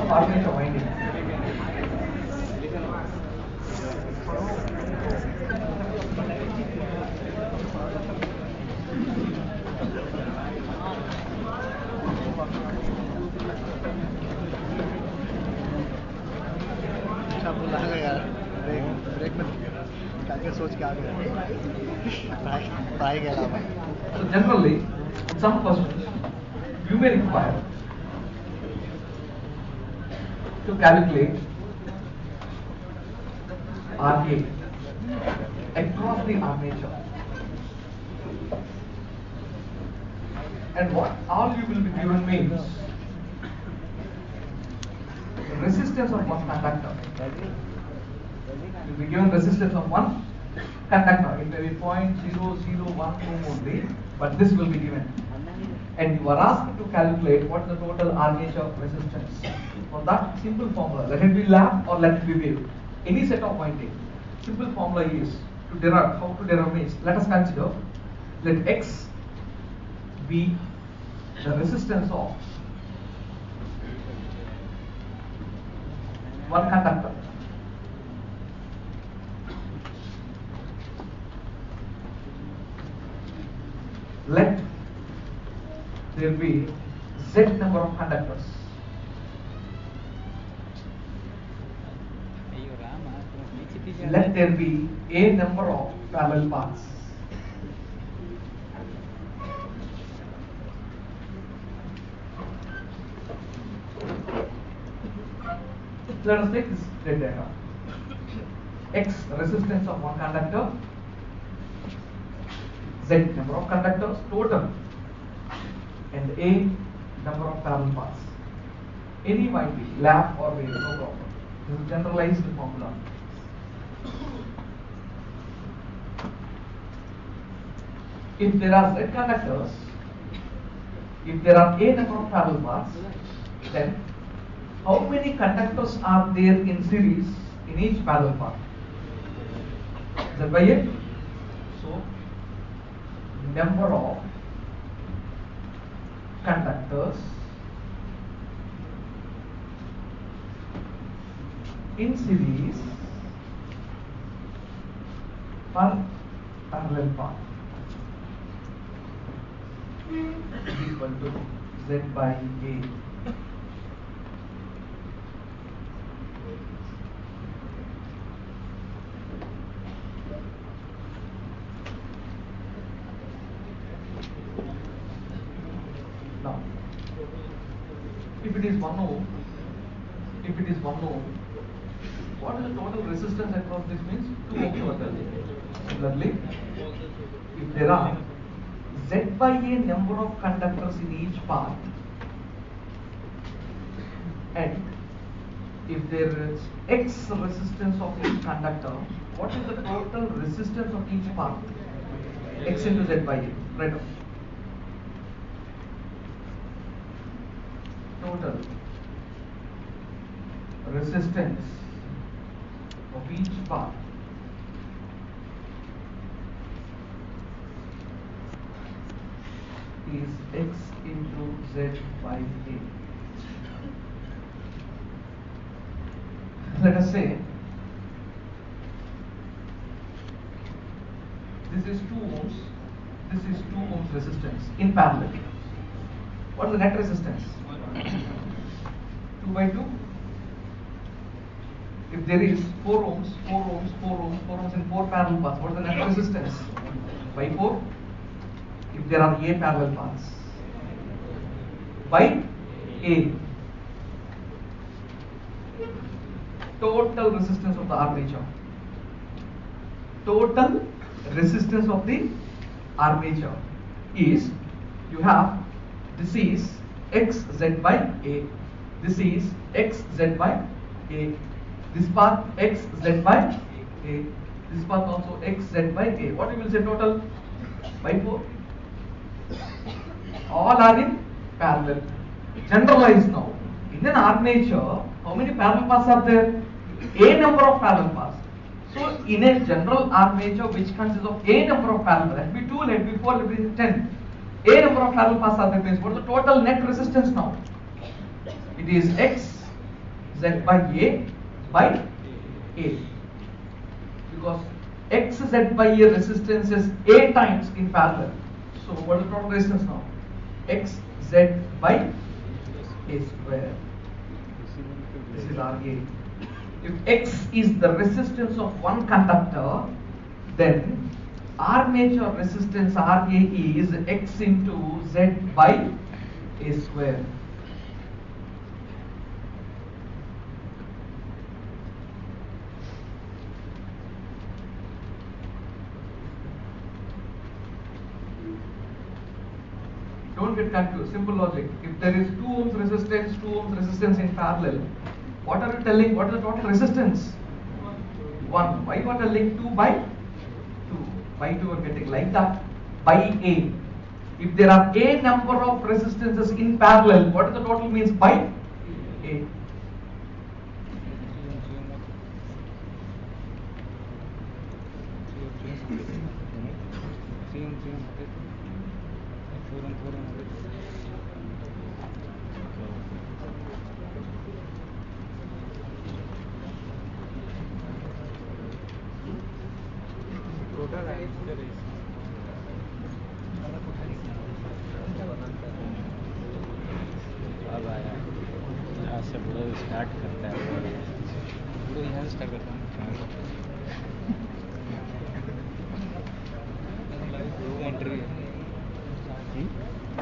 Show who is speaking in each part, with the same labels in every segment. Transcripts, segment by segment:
Speaker 1: of armature winding. So generally, in some questions, you may require to calculate RA across the armature. And what all you will be given means the resistance of one conductor. You will be given resistance of one conductor. It may be 0.0012 only, but this will be given. And you are asked to calculate what is the total armature resistance. For that simple formula, let it be lap or let it be wave. Any set of winding. Simple formula is to derive. How to derive means, let us consider, let X be the resistance of one conductor. Let there be Z number of conductors. Let there be A number of parallel paths. Let us take this grid diagram. X resistance of one conductor, Z number of conductors total, and A number of parallel paths. Any might be lap or wave, no problem. This is generalized formula. If there are Z conductors, if there are A number of parallel paths, then how many conductors are there in series in each parallel path? Z by A. So, number of conductors in series per parallel path is equal to Z by A. Now, if it is 1 ohm, what is the total resistance across this means? 2 ohms total. Similarly, if there are Z by A number of conductors in each path, and if there is X resistance of each conductor, what is the total resistance of each path? X into Z by A. Right now. Total resistance of each path is X into Z by A. Let us say this is 2 ohms, this is 2 ohms resistance in parallel. What is the net resistance? 2 by 2. If there is 4 ohms, 4 ohms, 4 ohms, 4 ohms in 4 parallel paths, what is the net resistance? By 4. If there are A parallel paths, by A. Total resistance of the armature. Total resistance of the armature is, you have, this is XZ by A. This is XZ by A. This path XZ by A. This path also XZ by A. What you will say total? By 4. All are in parallel. Generalize now. In an armature, how many parallel paths are there? A number of parallel paths. So in a general armature which consists of A number of parallel, let be 2, let be 4, let be 10. A number of parallel paths are there means what is the total net resistance now? It is X Z by A by A, because X Z by A resistance is A times in parallel. So what is the total resistance now? X Z by A square. This is RA. If X is the resistance of one conductor, then armature resistance RA is X into Z by A square. Don't get confused. Simple logic. If there is 2 ohms resistance in parallel, what are you telling? What is the total resistance? 1. Why you are telling 2 by 2? By 2 you are getting like that. By A. If there are A number of resistances in parallel, what is the total means by A?
Speaker 2: अब आया यहाँ से बुढ़ो start करता है बुढ़ो यहाँ से स्टार्ट करता है एंट्री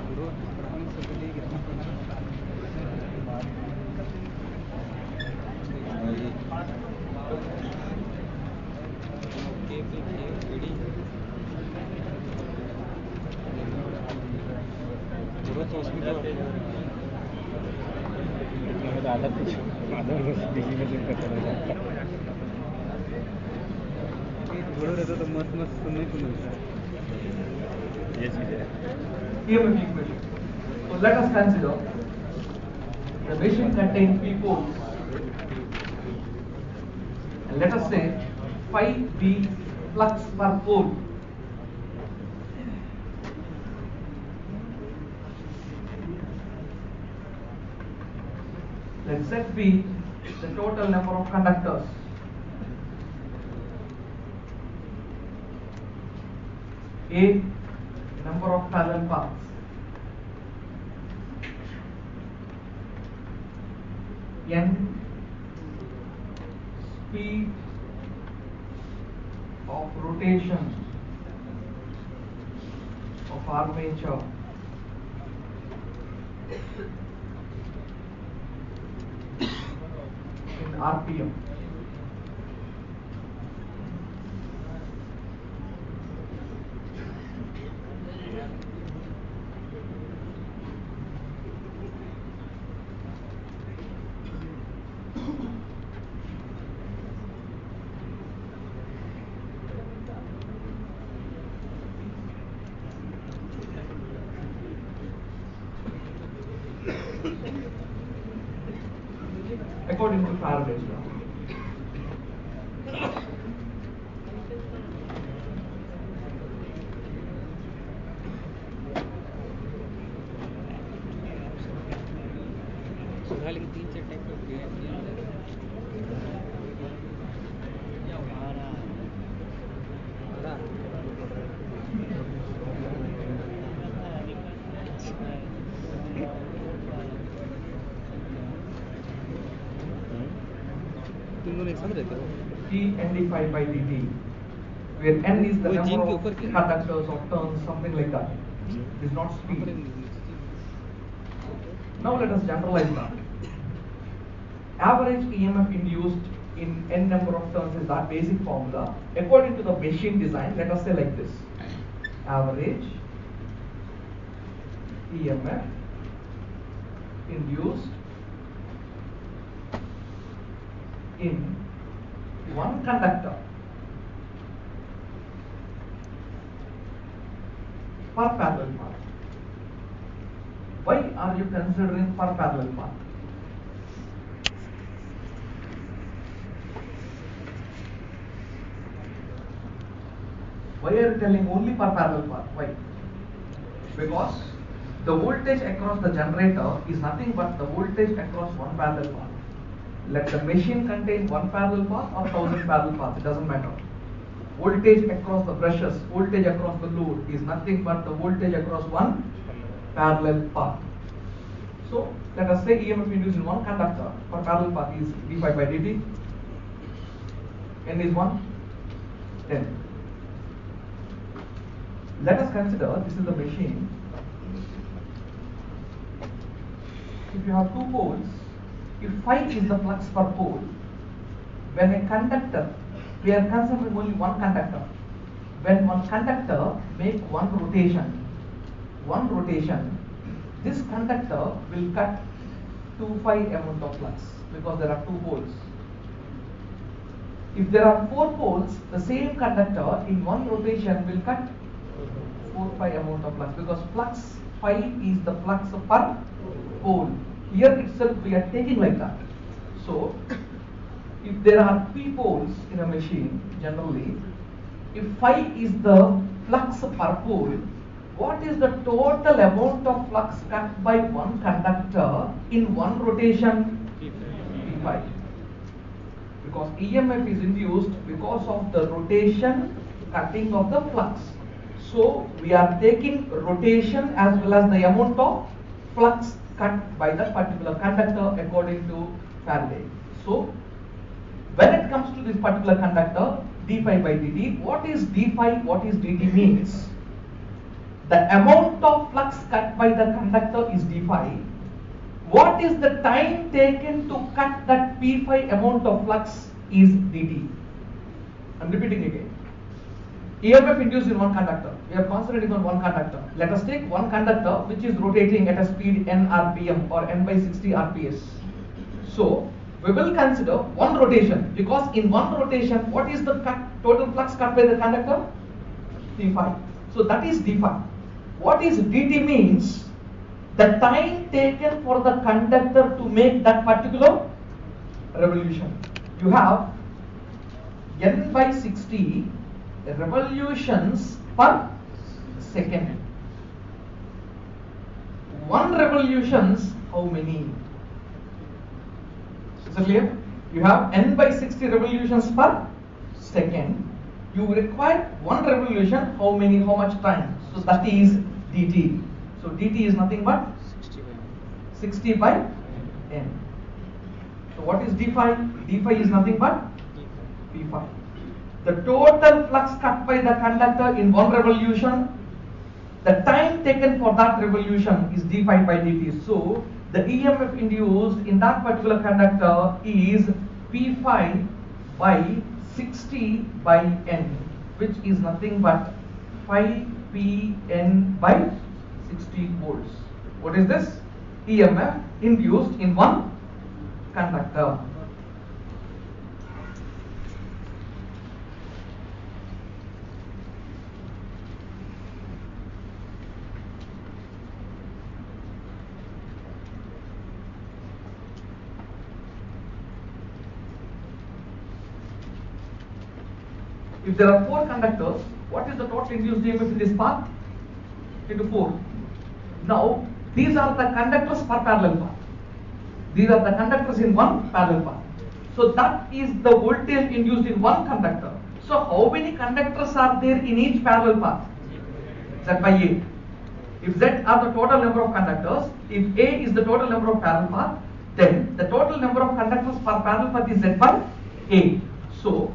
Speaker 2: बुढ़ो तो उसमें तो आधा कुछ आधा बिजी में लिंक करता रहता थोड़ा रहता तो मस्त मस्त सुनने को मिलता ये चीज़ है
Speaker 1: EMF equation. So let us consider the machine contains P poles, and let us say phi B flux per pole. Let Z be the total number of conductors. A, number of parallel paths. N, speed of rotation of armature. In RPM. According to Faraday's law. dNd phi by dt, where n is the number of conductors or turns, something like that. It is not speed. Now let us generalize that. Average EMF induced in n number of turns is that basic formula. According to the machine design, let us say like this: average EMF induced in one conductor per parallel path. Why are you considering per parallel path? Why are you telling only per parallel path? Why? Because the voltage across the generator is nothing but the voltage across one parallel path. Let the machine contain one parallel path or 1000 parallel paths, it doesn't matter. Voltage across the brushes, voltage across the load is nothing but the voltage across one parallel path. So let us say EMF induced in one conductor for parallel path is d phi by dt. N is 1, 10. Let us consider this is the machine. If you have two poles, if phi is the flux per pole, when a conductor, we are considering only one conductor. When one conductor makes one rotation, this conductor will cut 2 phi amount of flux because there are two poles. If there are four poles, the same conductor in one rotation will cut 4 phi amount of flux because flux phi is the flux per pole. Here itself we are taking like that. So if there are p poles in a machine, generally, if phi is the flux per pole, what is the total amount of flux cut by one conductor in one rotation? P phi. Because EMF is induced because of the rotation cutting of the flux. So we are taking rotation as well as the amount of flux cut by that particular conductor according to Faraday. So when it comes to this particular conductor, d phi by dt, what is d phi, what is dt means? The amount of flux cut by the conductor is d phi. What is the time taken to cut that p phi amount of flux is dt. I am repeating again. EMF induced in one conductor. We are concentrating on one conductor. Let us take one conductor which is rotating at a speed n rpm or n by 60 rps. So we will consider one rotation because in one rotation, what is the total flux cut by the conductor? d phi. So that is d phi. What is dt means? The time taken for the conductor to make that particular revolution. You have n by 60 revolutions per second. One revolutions, how many? Is it clear? You have n by 60 revolutions per second. You require one revolution, how many, how much time? So that is dt. So dt is nothing but 60 by n. So what is d phi? d phi is nothing but p phi. The total flux cut by the conductor in one revolution, the time taken for that revolution is d phi by dt. So the EMF induced in that particular conductor is p phi by 60 by n, which is nothing but phi p n by 60 volts. What is this? EMF induced in one conductor. If there are four conductors, what is the total induced EMF in this path? Into 4. Now, these are the conductors per parallel path. These are the conductors in one parallel path. So that is the voltage induced in one conductor. So how many conductors are there in each parallel path? Z by A. If Z are the total number of conductors, if A is the total number of parallel path, then the total number of conductors per parallel path is Z by A. So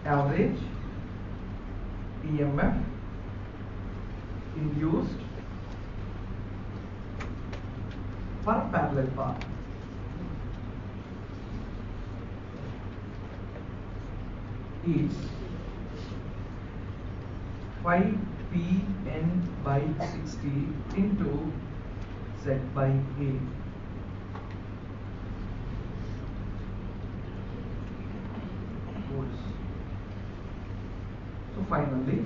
Speaker 1: average EMF induced per parallel path is phi p n by 60 into Z by A. Volts. So finally,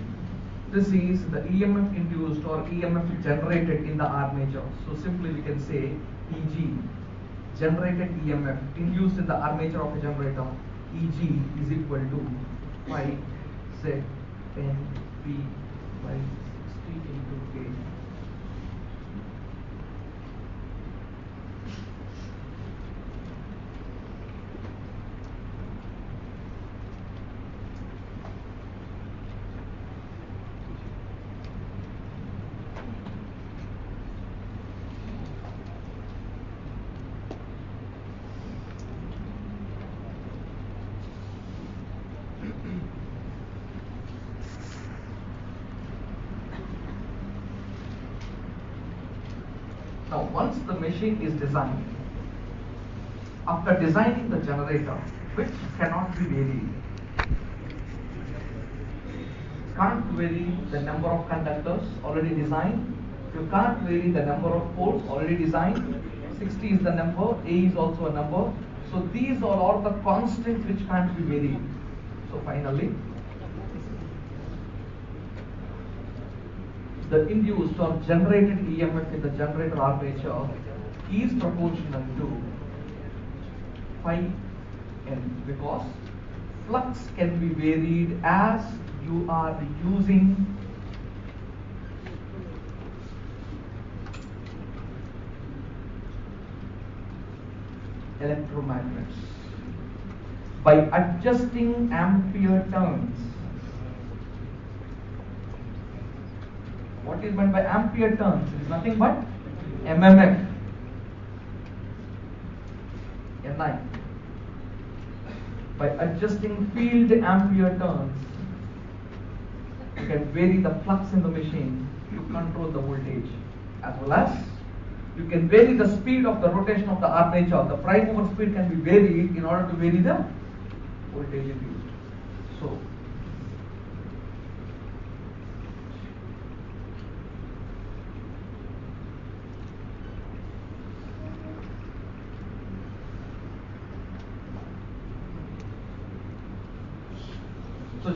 Speaker 1: this is the EMF induced or EMF generated in the armature. So simply we can say EG, generated EMF induced in the armature of a generator, EG is equal to phi Z N P by 60 into K. once the machine is designed, after designing the generator, which cannot be varied, can't vary the number of conductors already designed, you can't vary the number of poles already designed, 60 is the number, A is also a number, so these are all the constants which can't be varied. So finally, the induced or generated EMF in the generator armature is proportional to phi n, because flux can be varied as you are using electromagnets by adjusting ampere turns. What is meant by ampere turns? It is nothing but mmf Ni. By adjusting field ampere turns, you can vary the flux in the machine to control the voltage, as well as you can vary the speed of the rotation of the armature. The prime mover speed can be varied in order to vary the voltage induced. So,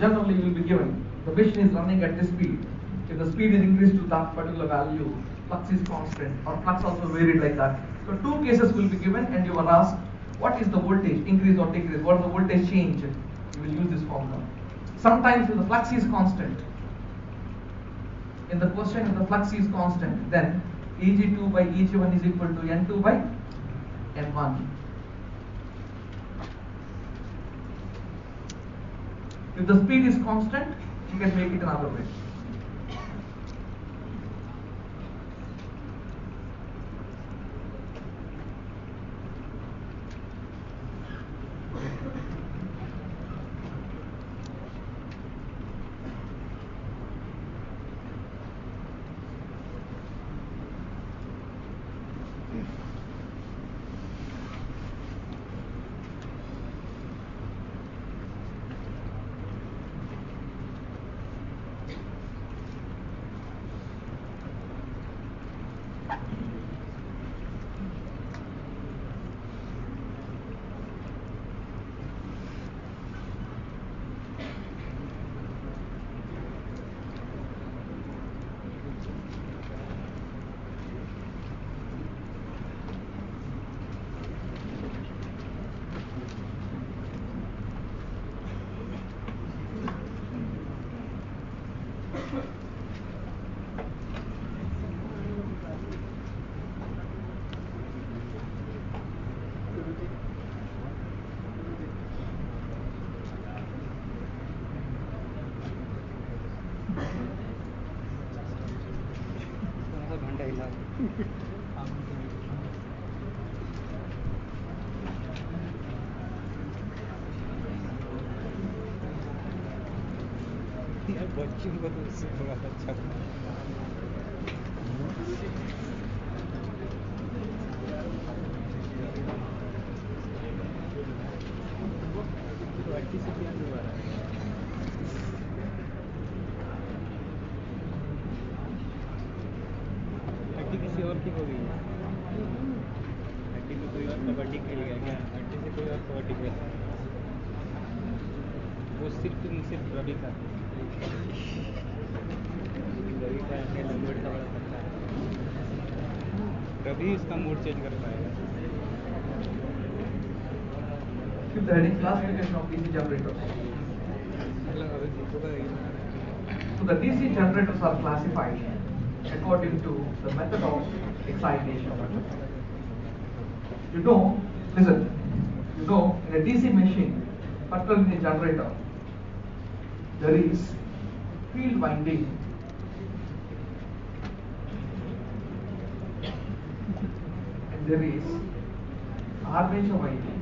Speaker 1: generally you will be given the machine is running at this speed. If the speed is increased to that particular value, flux is constant, or flux also varied like that. So two cases will be given, and you are asked what is the voltage, increase or decrease, what is the voltage change. You will use this formula. Sometimes if the flux is constant, in the question if the flux is constant, then Eg2 by Eg1 is equal to N2 by N1. If the speed is constant, you can make it another way.
Speaker 2: बच्चों को तो उससे थोड़ा अच्छा हड्डी किसी और की हो गई हड्डी में कोई और कबड्डी खेल गया क्या हड्डी से कोई और कबड्डी खेल वो सिर्फ रवि का रवि का मूड का बड़ा सकता है रवि इसका मूड चेंज कर पाएगा
Speaker 1: Give the heading classification of DC generators. So the DC generators are classified according to the method of excitation. Listen, in a DC machine, particularly in a generator, there is field winding and there is armature winding.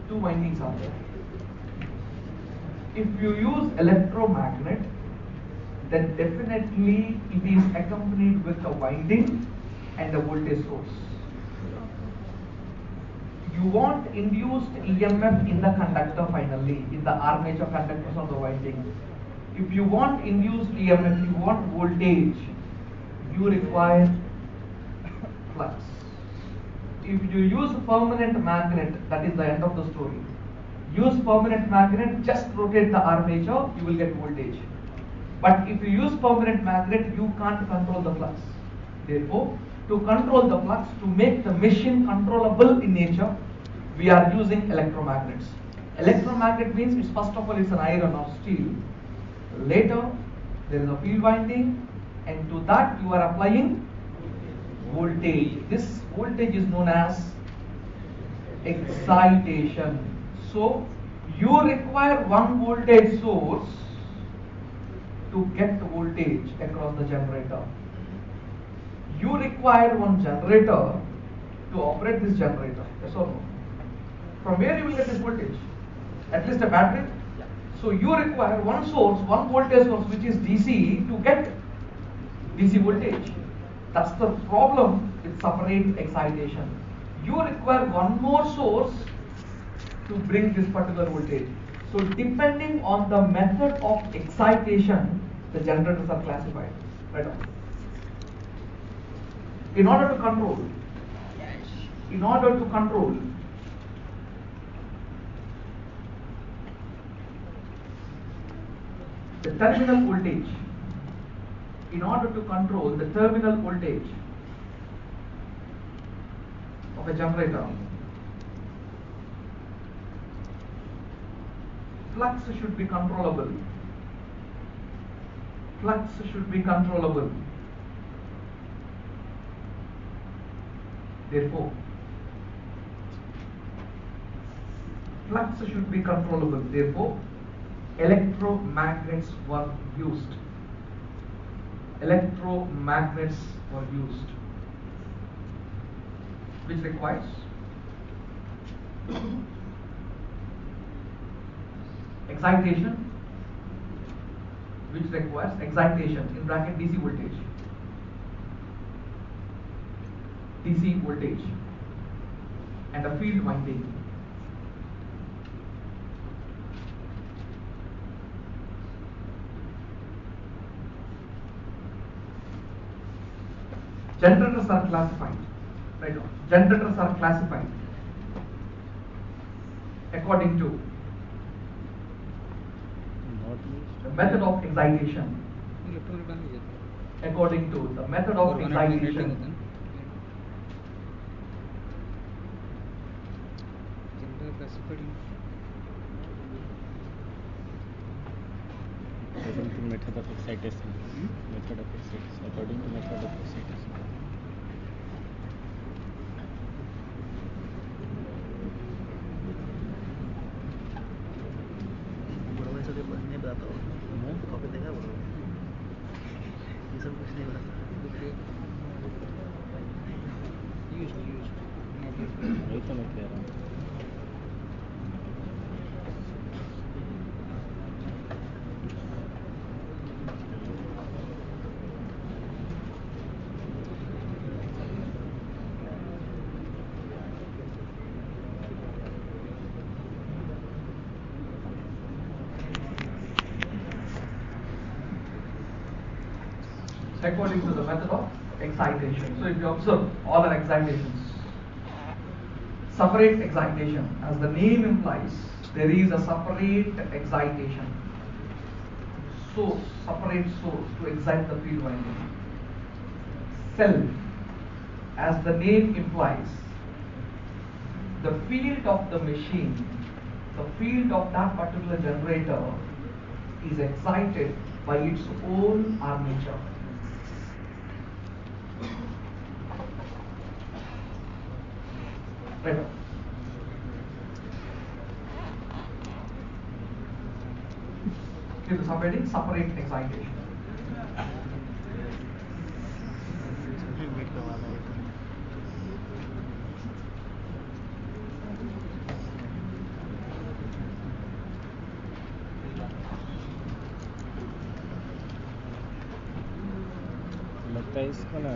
Speaker 1: Two windings are there. If you use electromagnet, then definitely it is accompanied with a winding and a voltage source. You want induced EMF in the conductor finally, in the armature conductors of the winding. If you want induced EMF, if you want voltage, you require flux. If you use permanent magnet, that is the end of the story. Use permanent magnet, just rotate the armature, you will get voltage. But if you use permanent magnet, you can't control the flux. Therefore, to control the flux, to make the machine controllable in nature, we are using electromagnets. Electromagnet means, it's first of all, it's an iron or steel. Later, there is a field winding, and to that you are applying voltage. This voltage is known as excitation. So, you require one voltage source to get voltage across the generator. You require one generator to operate this generator. Yes or no? From where you will get this voltage? At least a battery. So you require one source, one voltage source which is DC to get DC voltage. That's the problem with separate excitation. You require one more source to bring this particular voltage. So depending on the method of excitation, the generators are classified. Right on. In order to control the terminal voltage, in order to control the terminal voltage of a generator, flux should be controllable. Flux should be controllable. Therefore, flux should be controllable. Therefore, electromagnets were used. Electromagnets were used, which requires excitation, in bracket DC voltage. DC voltage and a field winding. Generators are classified. Right on. Generators are classified according to the method of excitation. According to the method of excitation.
Speaker 2: According to method of excitation. Method of excitation. According to method of excitation.
Speaker 3: नहीं बताता हूँ copy देखा बोलो ये सब कुछ नहीं बताता
Speaker 2: वही तो मैं कह रहा हूँ
Speaker 1: According to the method of excitation. So if you observe all our excitations, separate excitation, as the name implies, there is a separate excitation. Source, separate source to excite the field winding. Self, as the name implies, the field of the machine, the field of that particular generator is excited by its own armature. Right. Okay, so separating separate excitation.
Speaker 2: लगता है इसको ना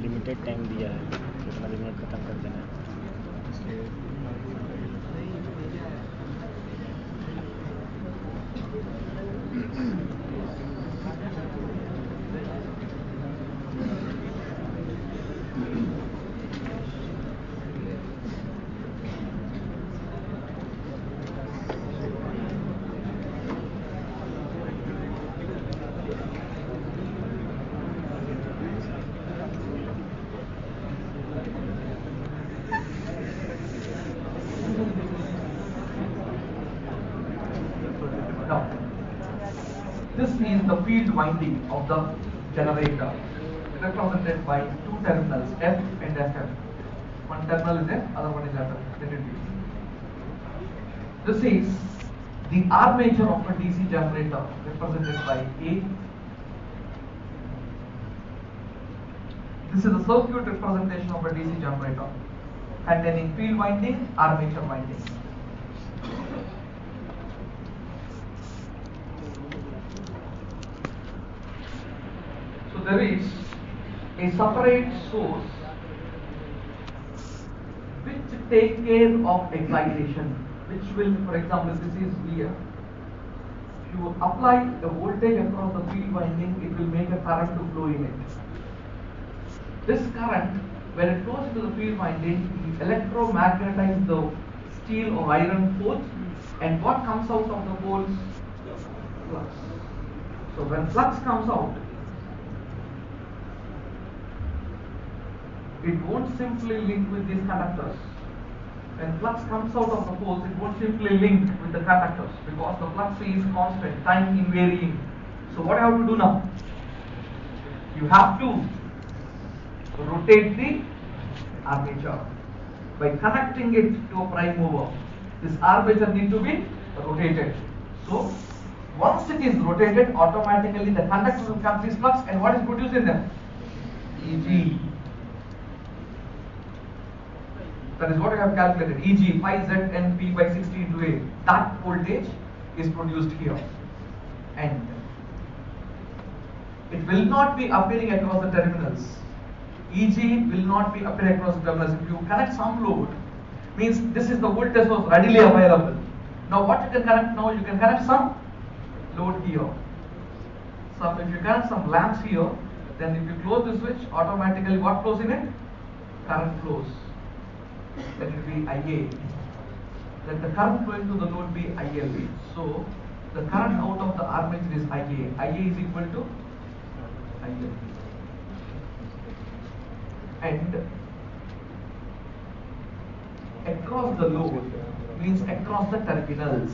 Speaker 2: limited time दिया है, कितना दिन में ख़त्म कर देना है इसलिए।
Speaker 1: Now, this is the field winding of the generator, represented by two terminals, F and FF. One terminal is F, other one is FF. Let it be. This is the armature of a DC generator, represented by A. This is the circuit representation of a DC generator, containing field winding, armature winding. So there is a separate source which take care of excitation, which will, for example, this is here. If you apply the voltage across the field winding, it will make a current to flow in it. This current, when it flows into the field winding, it electromagnetizes the steel or iron poles, and what comes out of the poles? Flux. So when flux comes out, it won't simply link with these conductors. When flux comes out of the poles, it won't simply link with the conductors because the flux is constant, time invariant. So what I have to do now? You have to rotate the armature by connecting it to a prime mover. This armature needs to be rotated. So once it is rotated, automatically the conductors will come this flux, and what is produced in them? Eg. That is what I have calculated. Eg 5ZNP by 60 into A. That voltage is produced here, and it will not be appearing across the terminals. Eg will not be appearing across the terminals. If you connect some load, means this is the voltage source readily available. Now what you can connect now? You can connect some load here. So if you connect some lamps here, then if you close the switch, automatically what flows in it? Current flows. That will be IA. Then the current flowing to the load be IL. So the current out of the armature is IA. IA is equal to IL. And across the load means across the terminals.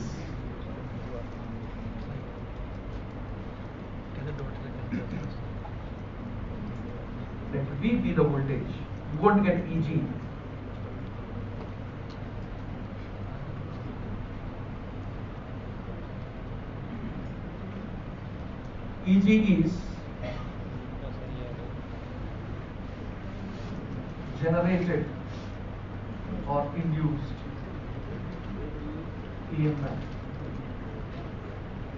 Speaker 1: Let V be the voltage. You won't get Eg. Eg is generated or induced EMF.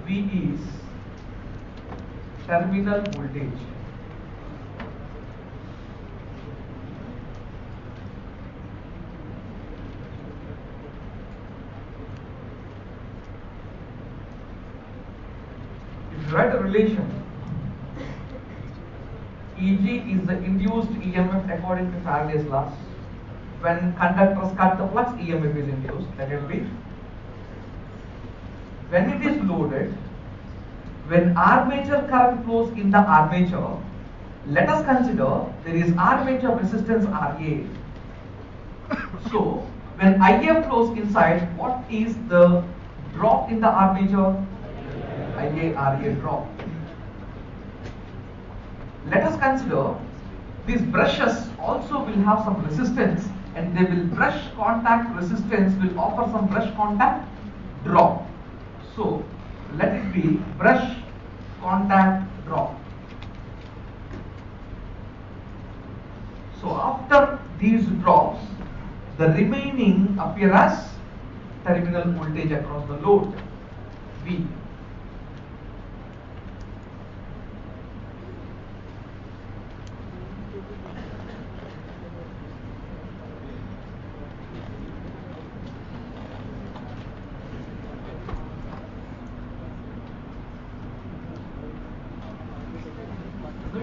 Speaker 1: V is terminal voltage. If you write a relation, Eg is the induced EMF according to Faraday's laws. When conductors cut the flux, EMF is induced. Let it be. When it is loaded, when armature current flows in the armature, let us consider there is armature resistance RA. So when IA flows inside, what is the drop in the armature? IA RA drop. Let us consider these brushes also will have some resistance, and they will brush contact resistance will offer some brush contact drop. So let it be brush contact drop. So after these drops, the remaining appear as terminal voltage across the load V.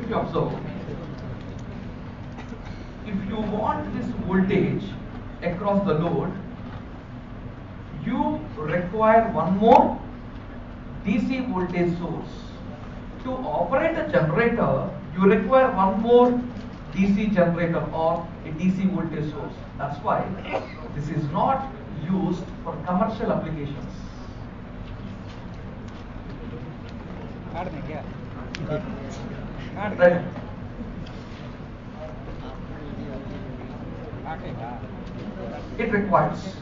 Speaker 1: if you observe, if you want this voltage across the load, you require one more DC voltage source. To operate a generator, you require one more DC generator or a DC voltage source. That's why this is not used for commercial applications. Right. It requires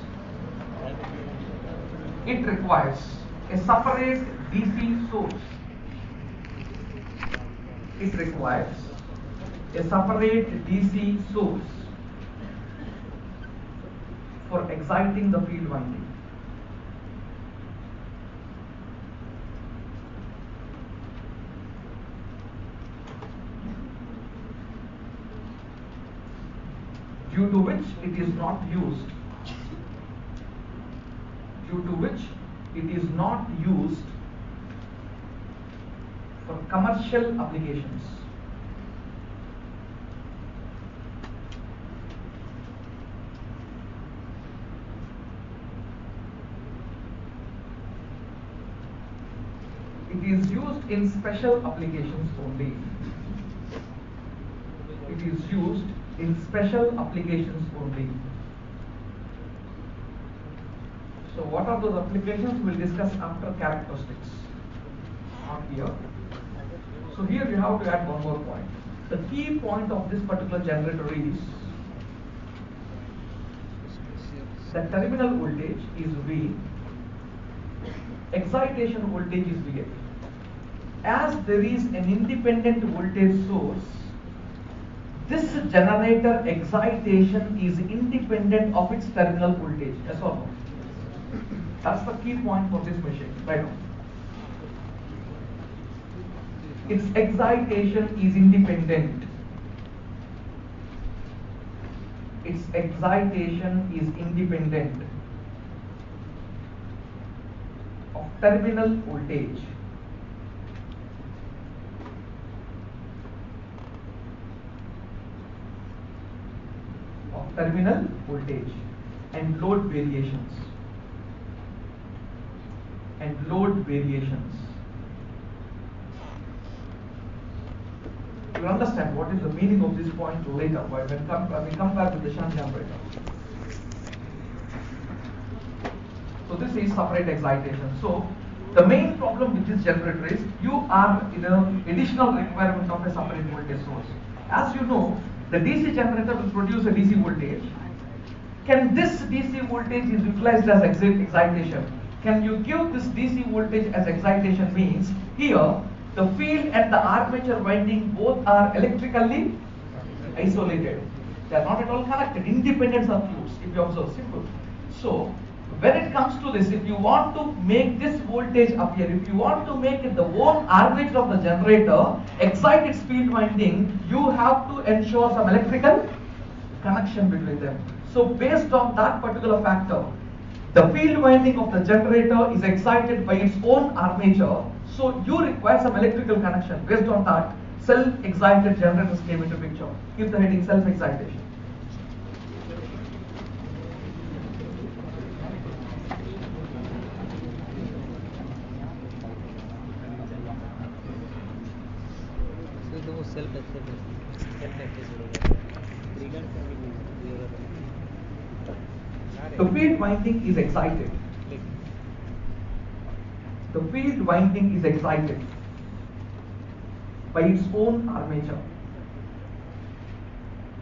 Speaker 1: a separate DC source. It requires a separate DC source for exciting the field winding. Due to which it is not used. Due to which it is not used for commercial applications. It is used in special applications only. It is used in special applications only. So what are those applications? We'll discuss after characteristics. Not here. So here we have to add one more point. The key point of this particular generator is the terminal voltage is V, excitation voltage is VA. As there is an independent voltage source, this generator excitation is independent of its terminal voltage. Yes or no? That's the key point for this machine right now. Its excitation is independent. Its excitation is independent of terminal voltage. Of terminal voltage and load variations. And load variations. You will understand what is the meaning of this point later when we compare with the shunt generator. So this is separate excitation. So the main problem with this generator is you are in an additional requirement of a separate voltage source. As you know, the DC generator will produce a DC voltage. Can this DC voltage is utilized as excitation? Can you give this DC voltage as excitation means here the field and the armature winding both are electrically isolated. They are not at all connected, independent circuits if you observe, simple. So when it comes to this, if you want to make this voltage appear, if you want to make it the own armature of the generator excite its field winding, you have to ensure some electrical connection between them. So based on that particular factor, the field winding of the generator is excited by its own armature. So you require some electrical connection. Based on that, self-excited generators came into picture. Keep the heading self-excitation. The field winding is excited. The field winding is excited by its own armature.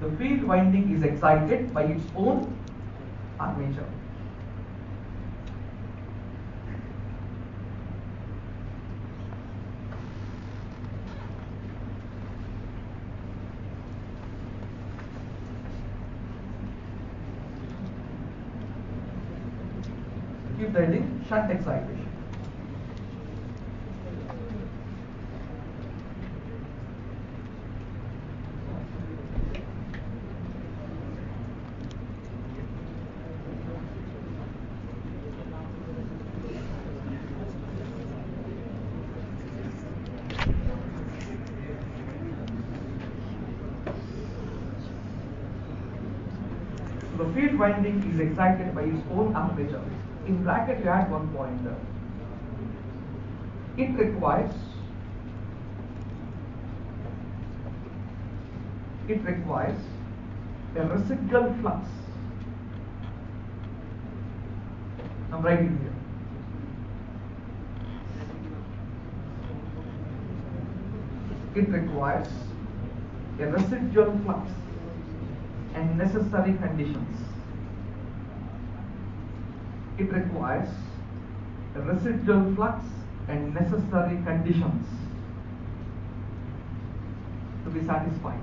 Speaker 1: The field winding is excited by its own armature. Keep the heading shunt excitation. field winding is excited by its own armature. In bracket you add one pointer. It requires a residual flux. I'm writing here. It requires a residual flux and necessary conditions. It requires a residual flux and necessary conditions to be satisfied.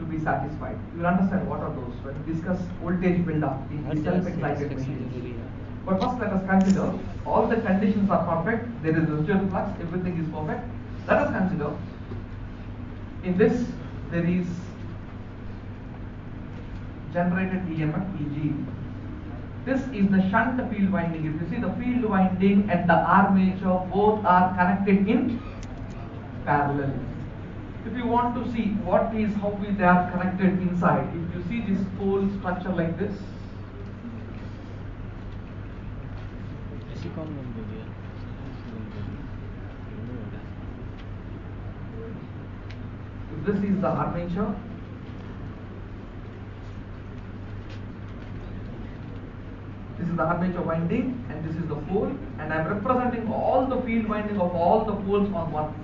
Speaker 1: You will understand what are those when we discuss voltage build-up in self-excited machines. But first let us consider all the conditions are perfect, there is residual flux, everything is perfect. Let us consider in this there is generated EMF Eg. This is the shunt field winding. If you see the field winding and the armature both are connected in parallel. If you want to see how they are connected inside, if you see this whole structure like this, if this is the armature, this is the armature winding and this is the pole, and I am representing all the field winding of all the poles on one.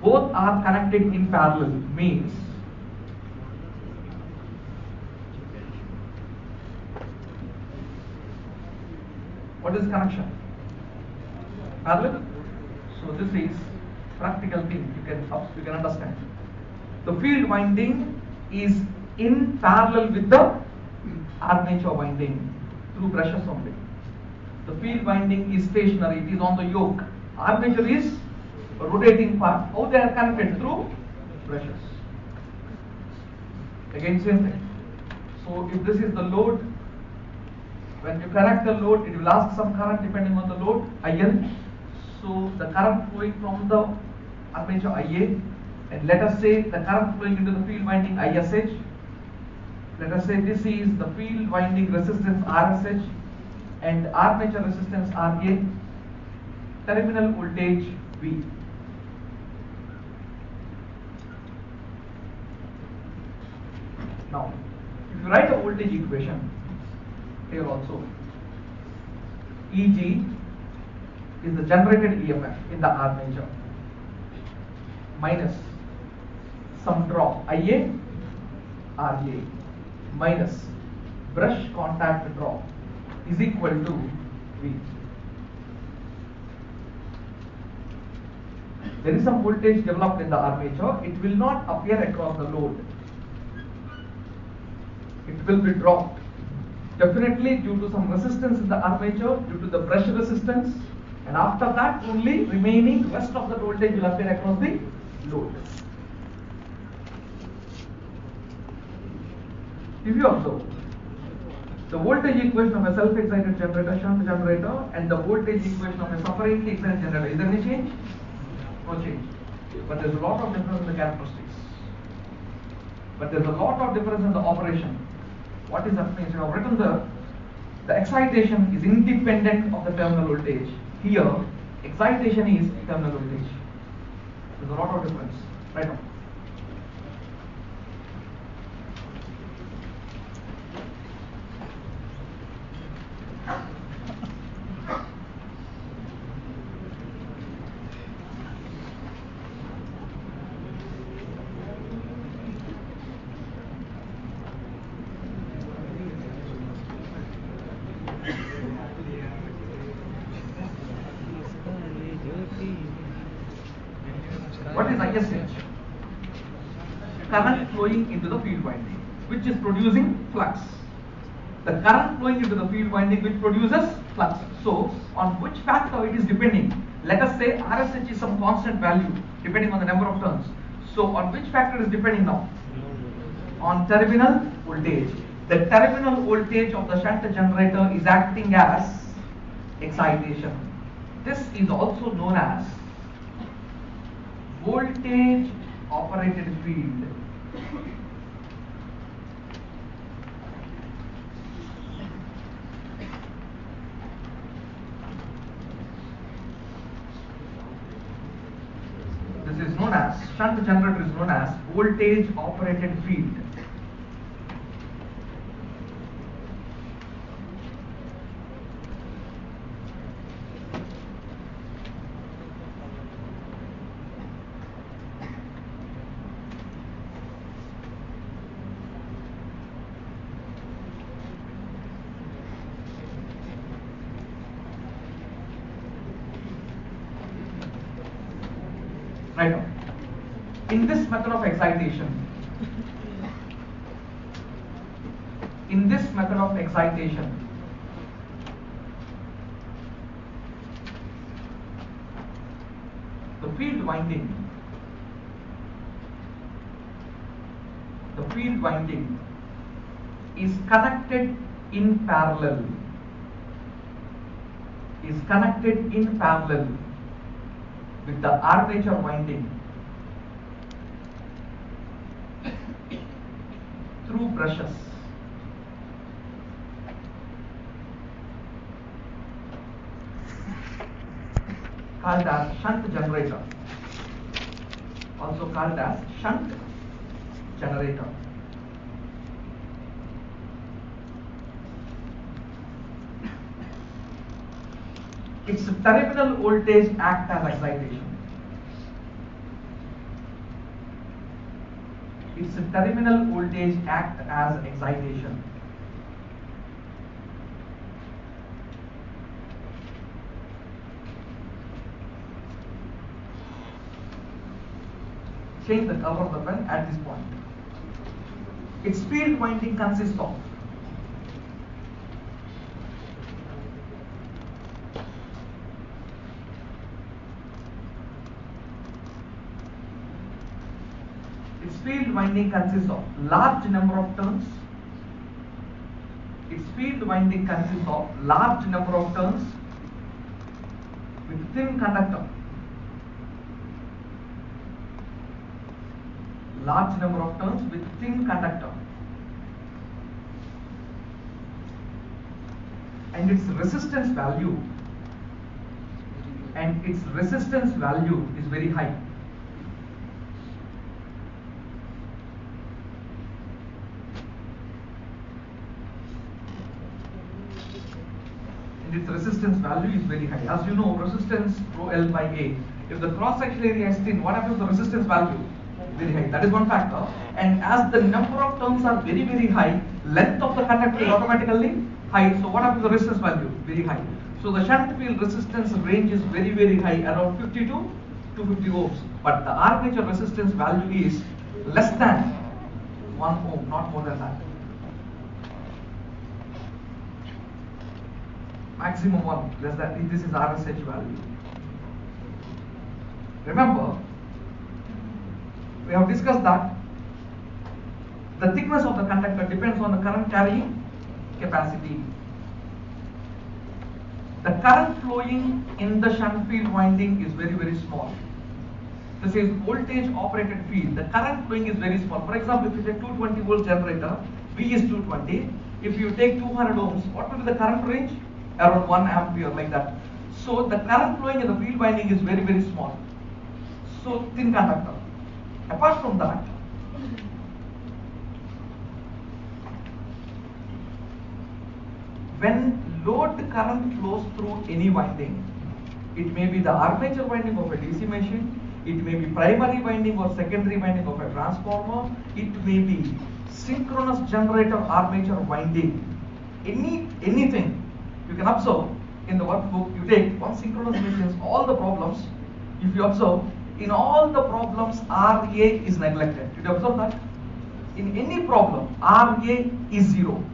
Speaker 1: Both are connected in parallel means what is connection? Parallel. So this is practical thing you can understand. The field winding is in parallel with the armature winding through brushes only. The field winding is stationary, it is on the yoke. Armature is a rotating part. How they are connected? Through brushes. Again same thing. So if this is the load, when you connect the load, it will ask some current depending on the load, IL. So the current flowing from the armature IA, and let us say the current flowing into the field winding ISH. Let us say this is the field winding resistance RSH and armature resistance RA, terminal voltage V. Now, if you write a voltage equation here also, Eg is the generated EMF in the armature minus some drop IA RA minus brush contact drop is equal to V. There is some voltage developed in the armature, it will not appear across the load. It will be dropped. Definitely due to some resistance in the armature, due to the brush resistance, and after that only remaining rest of the voltage will appear across the load. If you observe, the voltage equation of a self-excited generator, shunt generator, and the voltage equation of a separately excited generator, is there any change? No change. But there is a lot of difference in the characteristics. But there is a lot of difference in the operation. What is that means? I have written the excitation is independent of the terminal voltage. Here, excitation is terminal voltage. There is a lot of difference. Right now. What is ISH? Current flowing into the field winding, which is producing flux. The current flowing into the field winding which produces flux. So, on which factor it is depending? Let us say RSH is some constant value depending on the number of turns. So, on which factor is depending now? On terminal voltage. The terminal voltage of the shunt generator is acting as excitation. This is also known as voltage operated field. This is known as, shunt generator is known as voltage operated field. Right now, in this method of excitation, the field winding is connected in parallel. With the armature winding through brushes. Called as shunt generator. Also called as shunt generator. Its terminal voltage acts as excitation. Change the color of the pen at this point. Its field winding consists of large number of turns. With thin conductor. And its resistance value is very high. As you know, resistance rho L by A. If the cross section area is thin, what happens to the resistance value? Very high. That is one factor. And as the number of turns are very, very high, length of the conductor is automatically high. So what happens to the resistance value? Very high. So the shunt field resistance range is very, very high, around 50 to 250 ohms. But the armature resistance value is less than 1 ohm, not more than that. Maximum 1, less than, this is RSH value. Remember, we have discussed that the thickness of the conductor depends on the current carrying capacity. The current flowing in the shunt field winding is very, very small. This is voltage operated field. The current flowing is very small. For example, if you take 220 volt generator, V is 220. If you take 200 ohms, what will be the current range? Around 1 ampere, like that. So the current flowing in the field winding is very, very small. So thin conductor. Apart from that, when load current flows through any winding, it may be the armature winding of a DC machine, it may be primary winding or secondary winding of a transformer, it may be synchronous generator armature winding, anything. You can observe in the workbook, you take one synchronous machines, all the problems, if you observe, in all the problems RA is neglected. Did you observe that? In any problem, RA is 0.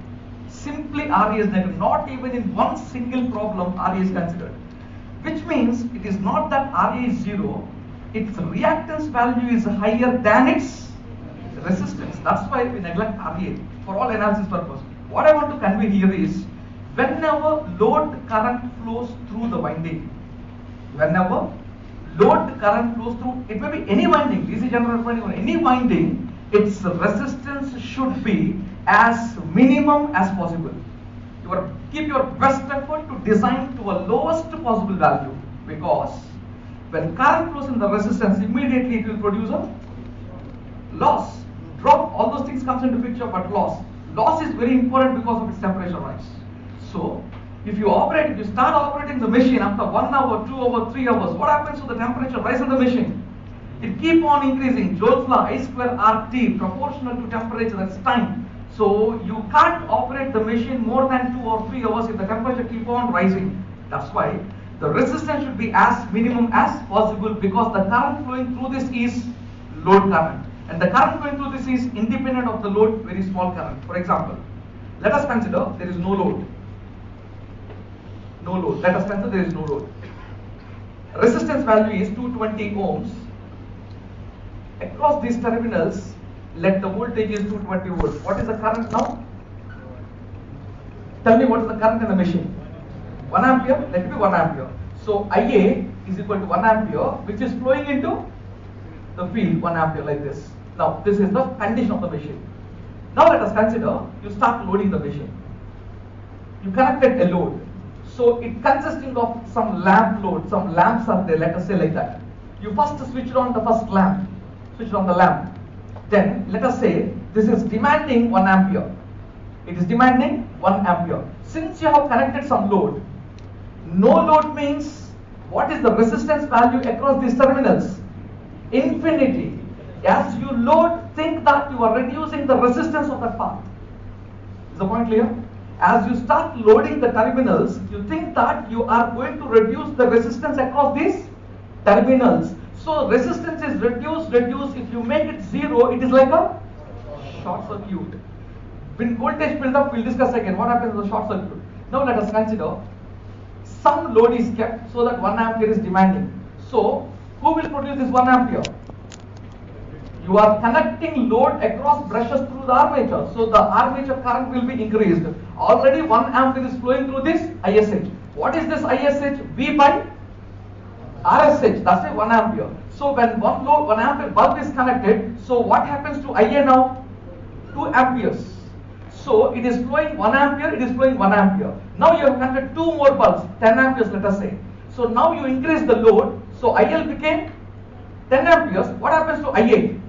Speaker 1: Simply RA is neglected. Not even in one single problem RA is considered. Which means it is not that RA is 0, its reactance value is higher than its resistance. That's why we neglect RA for all analysis purpose. What I want to convey here is, whenever load current flows through the winding, whenever load current flows through, it may be any winding, DC generator winding or any winding, its resistance should be as minimum as possible. Keep your best effort to design to a lowest possible value, because when current flows in the resistance, immediately it will produce a loss. Drop, all those things comes into picture, but loss. Loss is very important because of its temperature rise. So, if you start operating the machine after 1 hour, 2 hours, 3 hours, what happens to the temperature rise in the machine? It keep on increasing. Joule's law, I square RT, proportional to temperature, that's time. So, you can't operate the machine more than 2 or 3 hours if the temperature keep on rising. That's why the resistance should be as minimum as possible, because the current flowing through this is load current. And the current flowing through this is independent of the load, very small current. For example, let us consider there is no load. No load. Let us consider there is no load. Resistance value is 220 ohms. Across these terminals, let the voltage is 220 volts. What is the current now? Tell me what is the current in the machine? 1 ampere. Let it be 1 ampere. So IA is equal to 1 ampere, which is flowing into the field 1 ampere like this. Now this is the condition of the machine. Now let us consider you start loading the machine. You connected a load. So it consisting of some lamp load, some lamps are there, let us say like that. You first switch on the first lamp, switch on the lamp. Then let us say this is demanding 1 ampere. It is demanding 1 ampere. Since you have connected some load, no load means what is the resistance value across these terminals? Infinity. As you load, think that you are reducing the resistance of that path. Is the point clear? As you start loading the terminals, you think that you are going to reduce the resistance across these terminals. So resistance is reduced. If you make it 0, it is like a short circuit. When voltage build up, we'll discuss again what happens in the short circuit. Now let us consider some load is kept so that 1 ampere is demanding. So who will produce this 1 ampere? You are connecting load across brushes through the armature. So the armature current will be increased. Already 1 ampere is flowing through this ISH. What is this ISH? V by RSH. That's a 1 ampere. So when 1 ampere bulb is connected, so what happens to IA now? 2 amperes. So it is flowing 1 ampere, it is flowing 1 ampere. Now you have connected 2 more bulbs, 10 amperes let us say. So now you increase the load. So IL became 10 amperes. What happens to IA?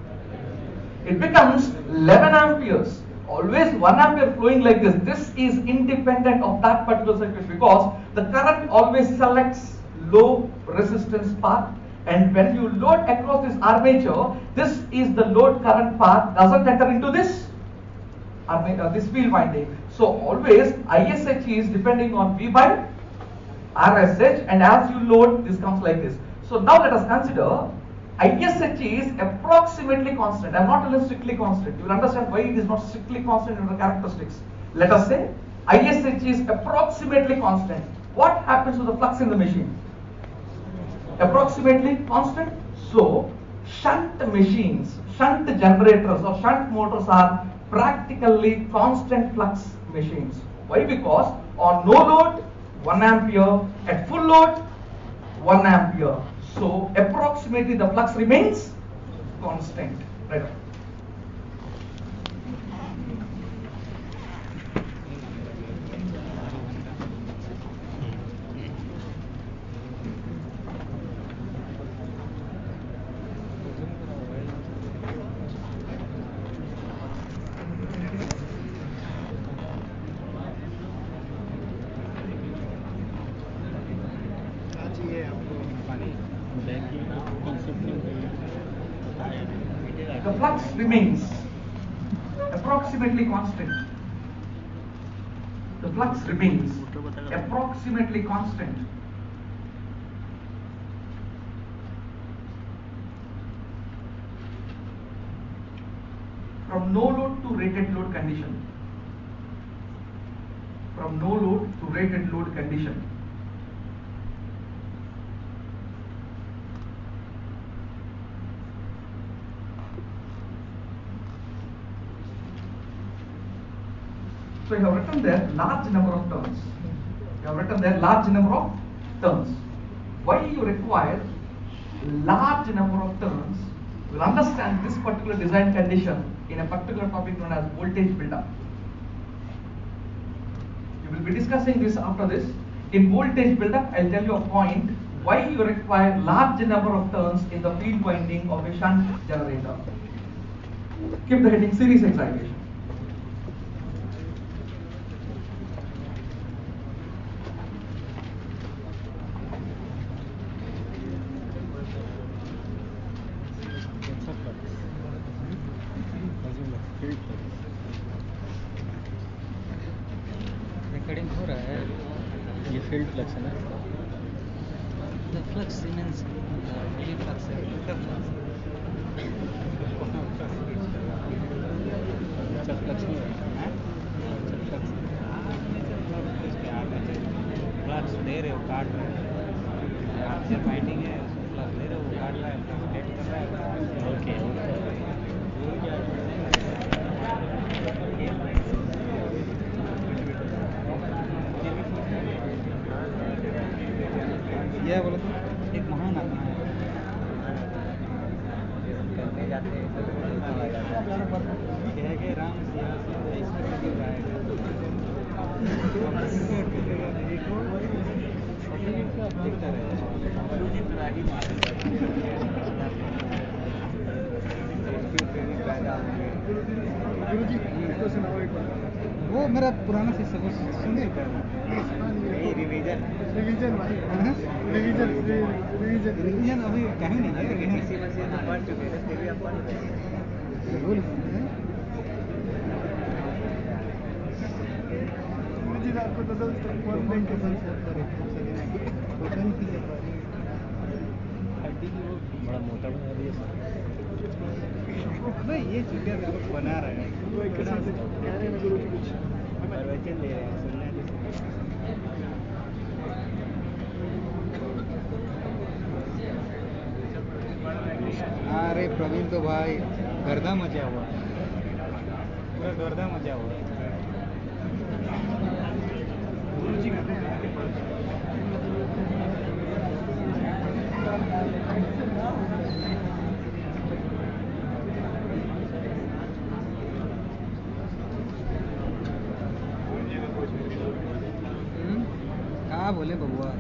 Speaker 1: It becomes 11 amperes. Always 1 ampere flowing like this. This is independent of that particular circuit, because the current always selects low resistance path. And when you load across this armature, this is the load current path, doesn't enter into this field winding. So always ISH is depending on V by RSH, and as you load, this comes like this. So now let us consider ISH is approximately constant. I am not telling strictly constant. You will understand why it is not strictly constant in the characteristics. Let us say ISH is approximately constant. What happens to the flux in the machine? Approximately constant. So shunt machines, shunt generators or shunt motors are practically constant flux machines. Why? Because on no load 1 ampere, at full load 1 ampere. So approximately the flux remains constant. Right. The flux remains approximately constant. The flux remains approximately constant. From no load to rated load condition. From no load to rated load condition. So I have written there large number of terms. You have written there large number of turns. Why you require large number of turns? We'll understand this particular design condition in a particular topic known as voltage buildup. We will be discussing this after this. In voltage buildup, I'll tell you a point why you require large number of turns in the field winding of a shunt generator. Keep the heading series excitation.
Speaker 2: Recording हो रहा है ये field flux है ना
Speaker 4: The flux remains fully flux है
Speaker 2: चल flux नहीं है चल फ्लक्स
Speaker 4: फ्लक्स दे रहे हो काट रहे हो आर्मेचर वाइंडिंग है उसमें फ्लक्स दे रहे हो वो काट रहा है फ्लक्स डेट कर रहा है
Speaker 2: ओके
Speaker 4: ये बोलो तो एक महान आत्मा है करने जाते हैं कह के राम सिया ईश्वर क्यों गाएगा देखता वो मेरा पुराना शिष्य को सुने रिवीजन अभी कहीं नहीं है इसी में से पढ़ चुके थे फिर भी आप पढ़ बोल आपको तो
Speaker 2: बड़ा मोटा बना दिया
Speaker 4: भाई ये चीजें हम लोग बना रहे हैं प्रवचन दे रहे हैं सुनना अरे प्रवीण तो भाई गर्दा मचा हुआ पूरा गर्दा मचा हुआ कहाँ बोले बबुआ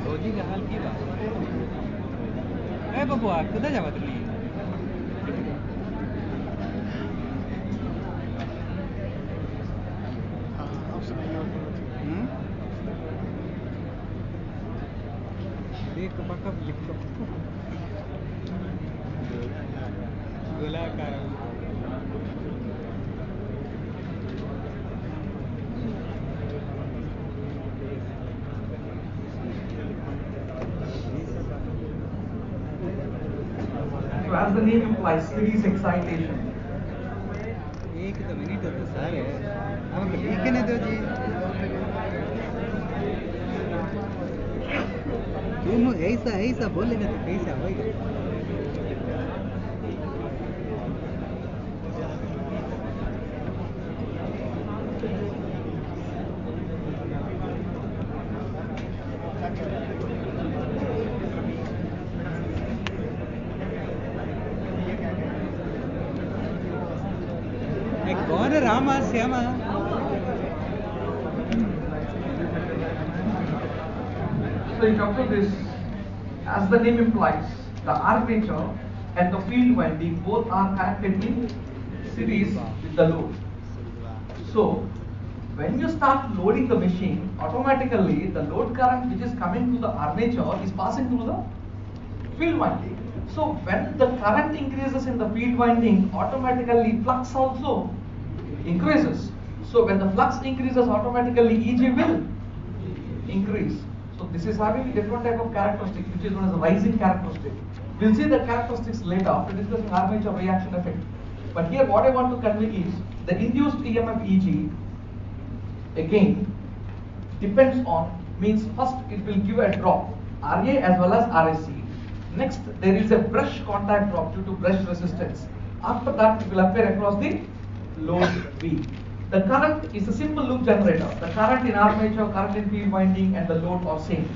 Speaker 4: भौजी का हाल की बात है बबुआ किधर जावा तुम देख पक्का गोलाकार
Speaker 1: So as the name implies, series excitation.
Speaker 4: एक तो मिनट तो सर है अब लिखने दो जी तुम ऐसा ऐसा बोलेगा तो कैसा होगा कौन है Rama Shyama
Speaker 1: So in terms of this, as the name implies, the armature and the field winding both are connected in series with the load. So when you start loading the machine, automatically the load current which is coming to the armature is passing through the field winding. So when the current increases in the field winding, automatically flux also increases. So when the flux increases, automatically Eg will increase. So this is having a different type of characteristic, which is known as a rising characteristic. We'll see the characteristics later after discussing armature reaction effect. But here what I want to convey is the induced EMF Eg again depends on, means first it will give a drop Ra as well as Rac. Next there is a brush contact drop due to brush resistance. After that it will appear across the load V. The current is a simple loop generator. The current in armature, current in field winding, and the load are same.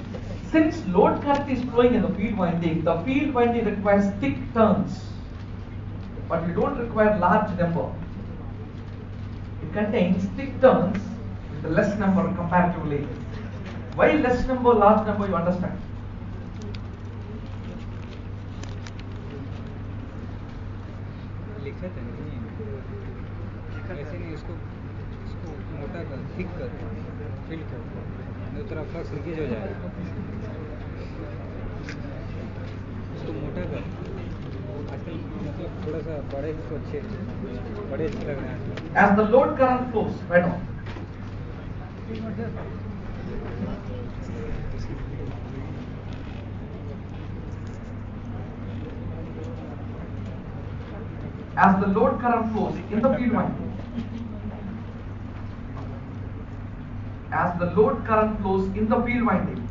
Speaker 1: Since load current is flowing in the field winding requires thick turns, but you don't require large number. It contains thick turns with less number comparatively. Why less number, large number, you understand?
Speaker 4: लिखा था नहीं ऐसे नहीं इसको मोटा कर thick कर fill कर नहीं तेरा फ्लक्स लीकेज हो जाएगा इसको मोटा कर आजकल मतलब थोड़ा सा बड़े इसको अच्छे लग रहे हैं
Speaker 1: As the load current flows, right on. As the load current flows in the field winding, as the load current flows in the field winding,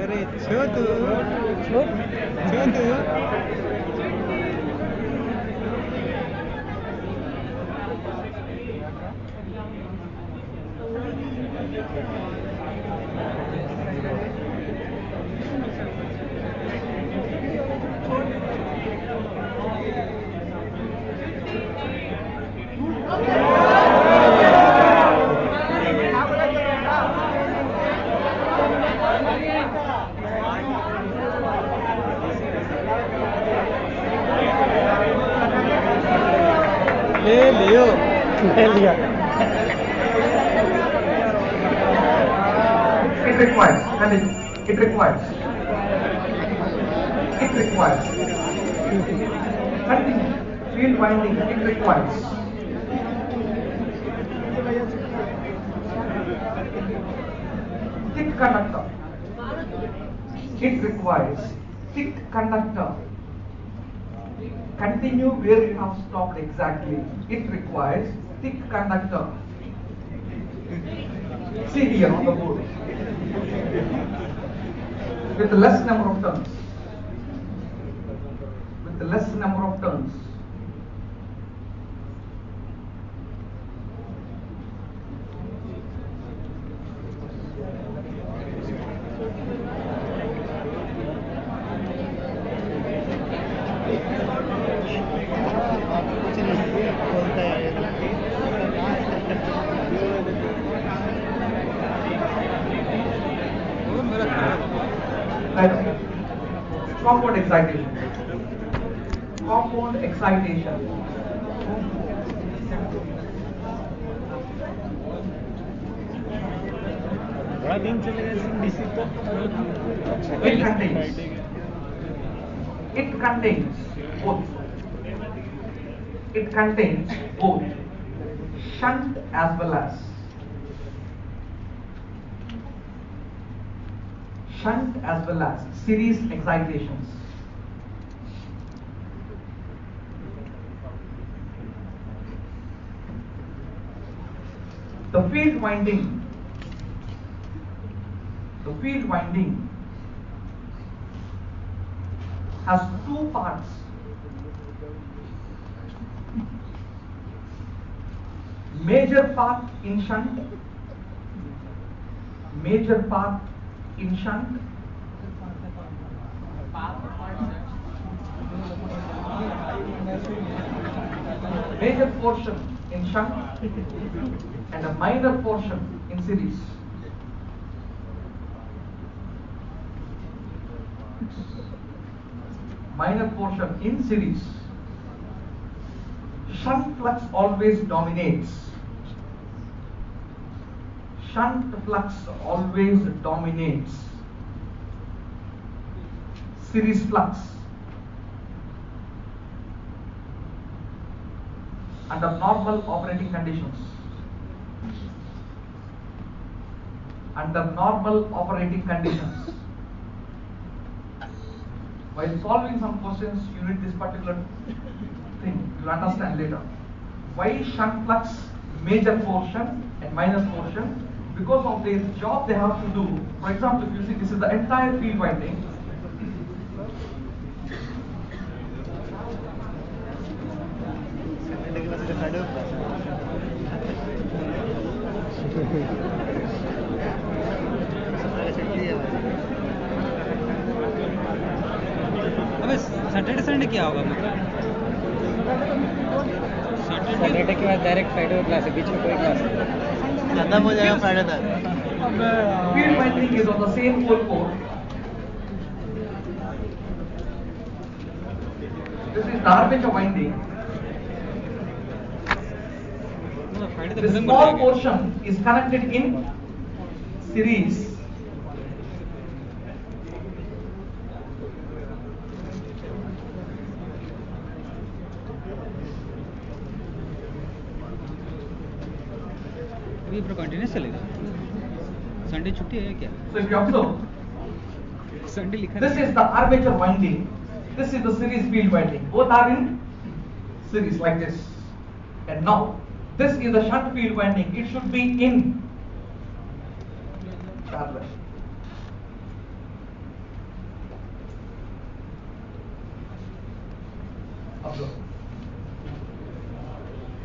Speaker 4: अरे छोटू ले लिया
Speaker 1: it requires continue. It requires continue. Field winding, it requires thick conductor. It requires thick conductor. Continue where you have stopped exactly. It requires thick conductor. See here on the board. With less number of turns. With less number of turns. Compound excitation. Compound excitation.
Speaker 2: बड़ा दिन चलेगा DC तो
Speaker 1: It contains both. It contains both shunt as well as series excitations. The field winding has two parts. Major part in shunt, major portion in shunt and a minor portion in series. Minor portion in series. Shunt flux always dominates. Shunt flux always dominates series flux under normal operating conditions. Under normal operating conditions. While solving some questions, you need this particular thing. You'll understand later. Why shunt flux major portion and minor portion? because of their job they have to do. For example, if you see this is the entire field winding.
Speaker 3: Sunday class is a Friday class. Sunday छुट्टी है भाई.
Speaker 4: अबे Saturday Sunday क्या होगा मतलब Saturday के बाद direct Friday class है बीच में कोई क्लास नहीं
Speaker 3: खत्म हो जाएगा फ्राइडे तक.
Speaker 1: Field winding is on the same pole core. This is the armature winding.
Speaker 4: मतलब फ्राइडे तक
Speaker 1: The
Speaker 4: खत्म कर
Speaker 1: small
Speaker 4: देंगे
Speaker 1: portion is connected in series.
Speaker 4: अभी पूरा कंटिन्यूस चलेगा संडे छुट्टी है क्या
Speaker 1: So if you observe,
Speaker 4: Sunday लिखा
Speaker 1: this is the armature winding. This is the series field winding. Both are in series like this. And now, this is the shunt field winding. It should be in parallel. Observe.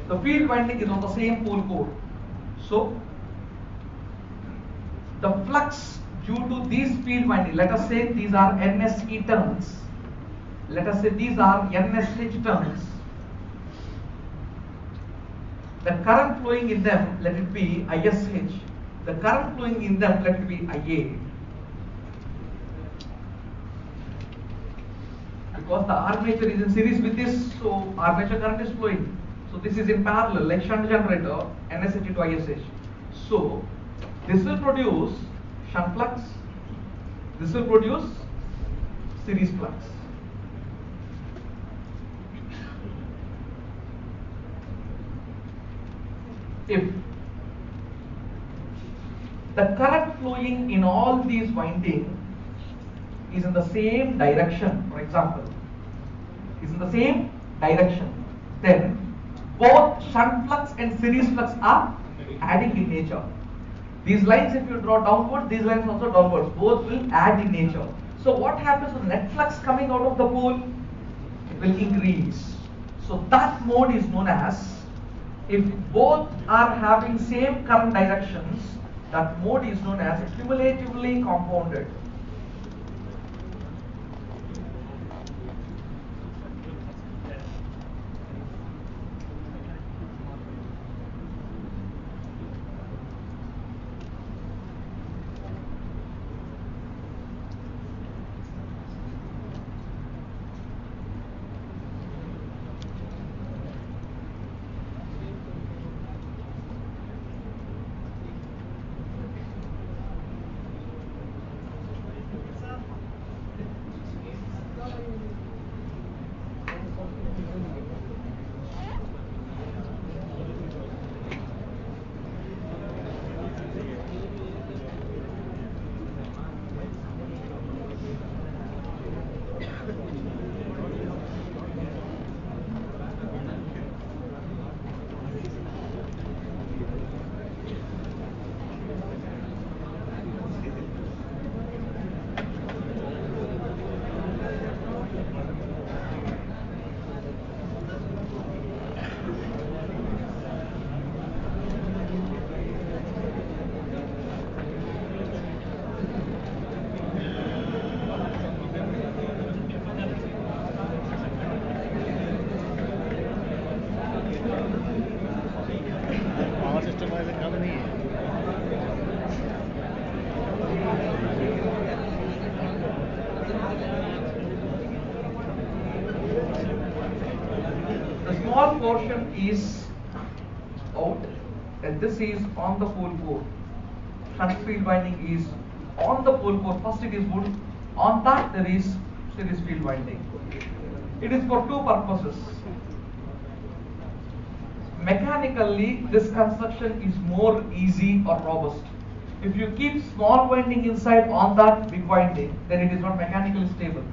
Speaker 1: The field winding is on the same pole core. So, the flux due to these field winding, let us say these are NSE turns. Let us say these are NSH turns. The current flowing in them, let it be ISH. The current flowing in them, let it be IA. Because the armature is in series with this, so armature current is flowing. So this is in parallel, like shunt generator, NSH to ISH. So this will produce shunt flux. This will produce series flux. If the current flowing in all these windings is in the same direction, for example, is in the same direction, then both shunt flux and series flux are adding in nature. These lines, if you draw downwards, these lines also downwards, both will add in nature. So what happens to the net flux coming out of the pole? It will increase. So that mode is known as, if both are having same current directions, that mode is known as cumulatively compounded. Small portion is out and this is on the pole core. Shunt field winding is on the pole core. First it is wood. On that there is series field winding. It is for two purposes. Mechanically, this construction is more easy or robust. If you keep small winding inside on that big winding, then it is not mechanically stable.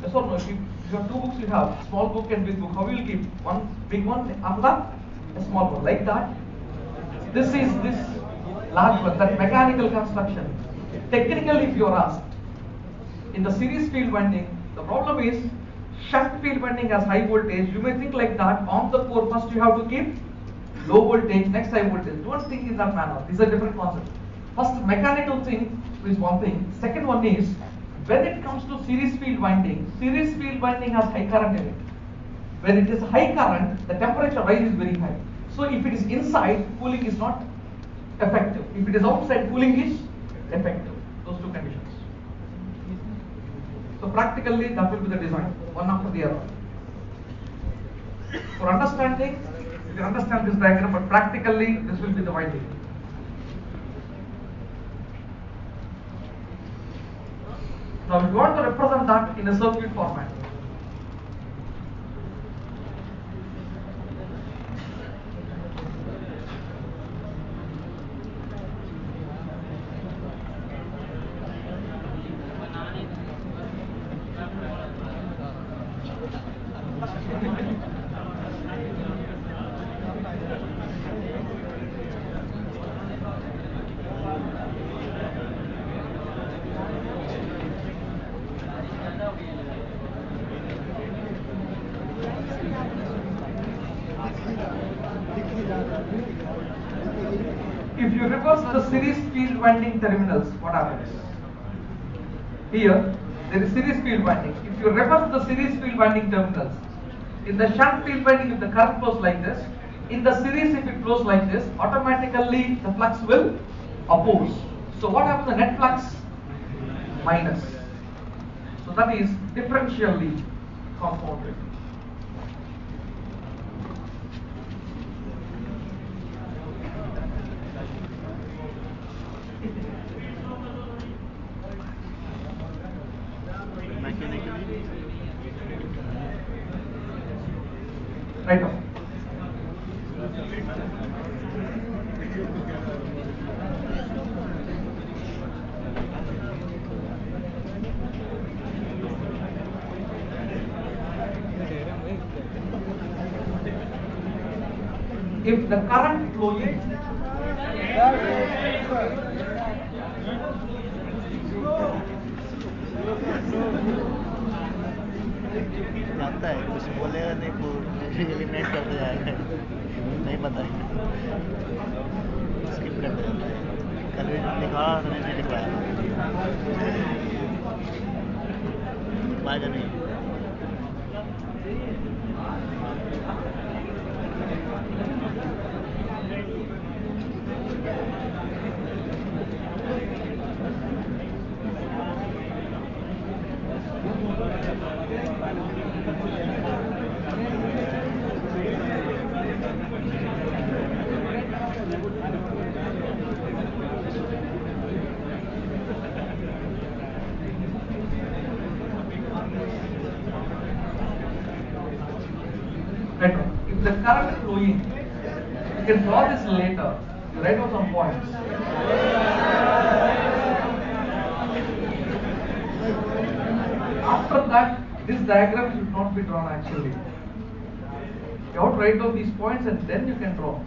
Speaker 1: Yes or no? If you have two books, you have small book and big book. How will you keep one big one after that a small one like that? This is this large one, that mechanical construction. Technically, if you are asked, in the series field winding, the problem is shunt field winding has high voltage. You may think like that. On the core, first you have to keep low voltage, next high voltage. Don't think in that manner. These are different concepts. First, mechanical thing is one thing. Second one is, when it comes to series field winding has high current in it. When it is high current, the temperature rise is very high. So if it is inside, cooling is not effective. If it is outside, cooling is effective. Those two conditions. So practically, that will be the design, one after the other. For understanding, you can understand this diagram, but practically, this will be the winding. Now we want to represent that in a circuit format. If you reverse the series field winding terminals, what happens? Here, there is series field winding. If you reverse the series field winding terminals, in the shunt field winding, if the current flows like this, in the series, if it flows like this, automatically the flux will oppose. So what happens? The net flux minus. So that is differentially compounded. Right now. If the current flowing
Speaker 3: जानता है कुछ बोलेगा नहीं, eliminate करते जाएगा, नहीं बताएंगे, skip करते जाता है। कल भी लिखा था, नहीं लिखवाया, लिखवाएगा नहीं।
Speaker 1: If the current flowing, you can draw this later, you write down some points. After that, this diagram should not be drawn actually. You have to write down these points and then you can draw.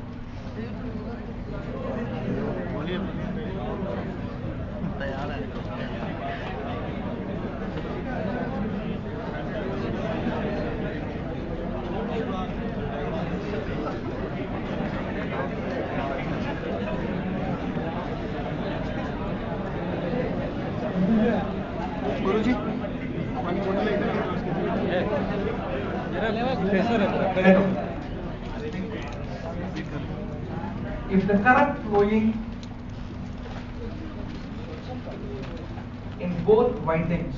Speaker 3: Guruji
Speaker 1: If the current flowing in both windings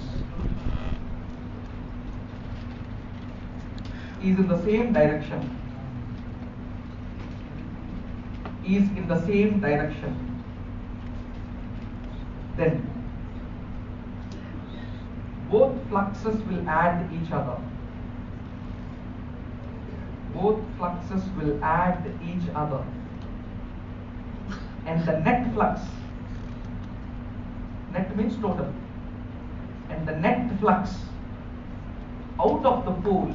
Speaker 1: is in the same direction, then both fluxes will add each other. And the net flux, net means total, and the net flux out of the pole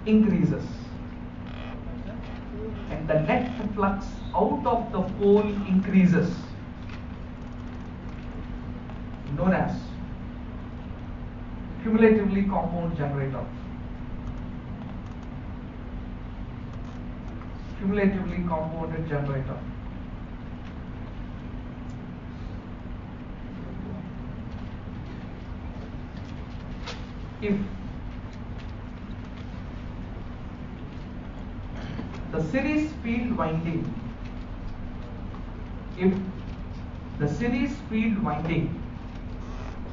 Speaker 1: increases, and and the net flux out of the pole increases, known as cumulatively compound generator. Cumulatively compounded generator. If the series field winding,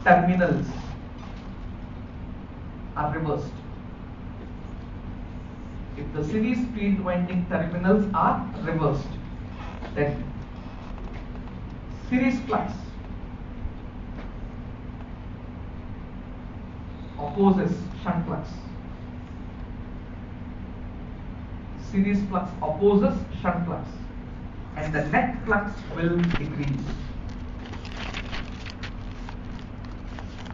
Speaker 1: terminals are reversed. If the series field winding terminals are reversed, then series flux opposes shunt flux. Series flux opposes shunt flux, and the net flux will decrease.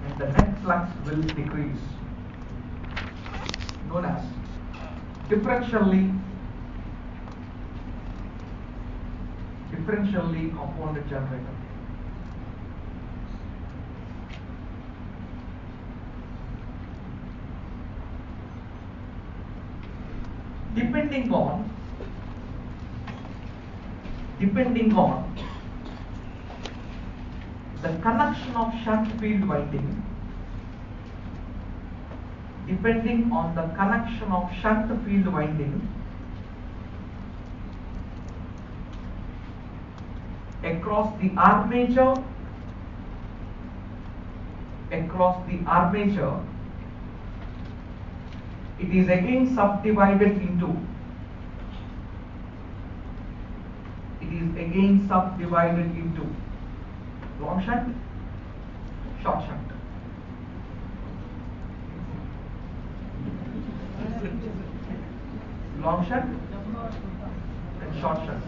Speaker 1: And the net flux will decrease, known as differentially compounded generator. Depending on the connection of shunt field winding, across the armature, it is again subdivided into long shunt, short shunt. Long shunt and short shunt.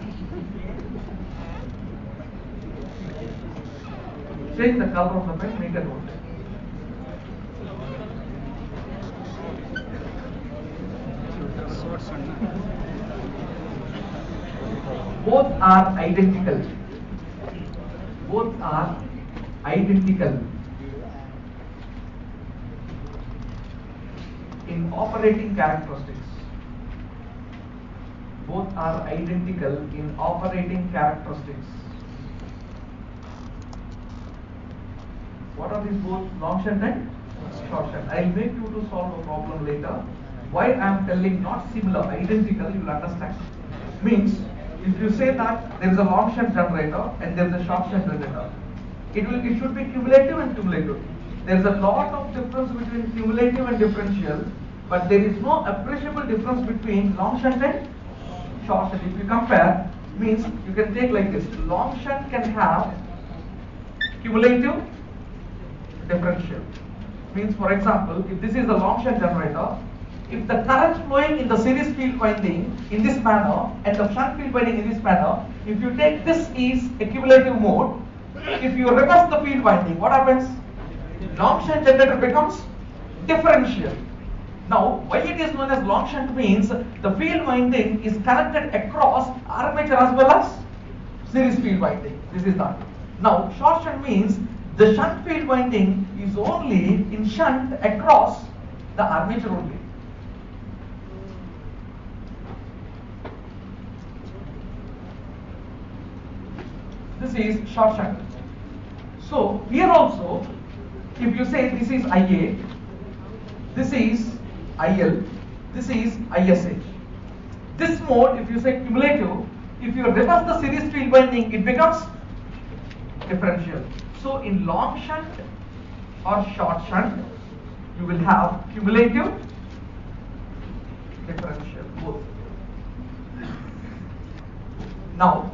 Speaker 1: Change the color of the pen, make a note. Both are identical in operating characteristics. What are these both? Long shunt and short shunt. I'll make you to solve a problem later. Why I am telling not similar, identical, you will understand. Means if you say that there is a long shunt generator and there is a short shunt generator, it should be cumulative and cumulative. There is a lot of difference between cumulative and differential, but there is no appreciable difference between long shunt and short shunt. If you compare, means you can take like this: long shunt can have cumulative, differential. Means, for example, if this is the long shunt generator, if the current flowing in the series field winding in this manner and the shunt field winding in this manner, if you take this is a cumulative mode, if you reverse the field winding, what happens? Long shunt generator becomes differential. Now, why it is known as long shunt means the field winding is connected across armature as well as series field winding. This is that. Now, short shunt means the shunt field winding is only in shunt across the armature only. This is short shunt. So here also, if you say this is IA, this is IL, this is ISH. This mode, if you say cumulative, if you reverse the series field winding, it becomes differential. So in long shunt or short shunt, you will have cumulative, differential, both. Now,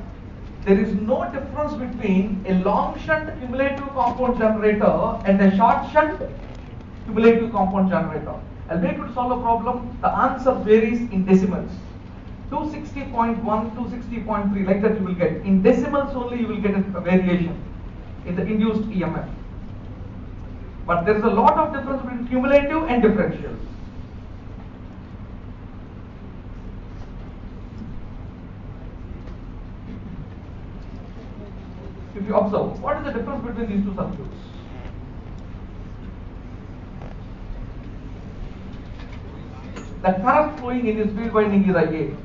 Speaker 1: there is no difference between a long shunt cumulative compound generator and a short shunt cumulative compound generator. I'll make you to solve a problem. The answer varies in decimals. 260.1, 260.3, like that you will get. In decimals only you will get a variation in the induced EMF. But there is a lot of difference between cumulative and differential. if you observe, what is the difference between these two circuits? The current flowing in this field winding is IA.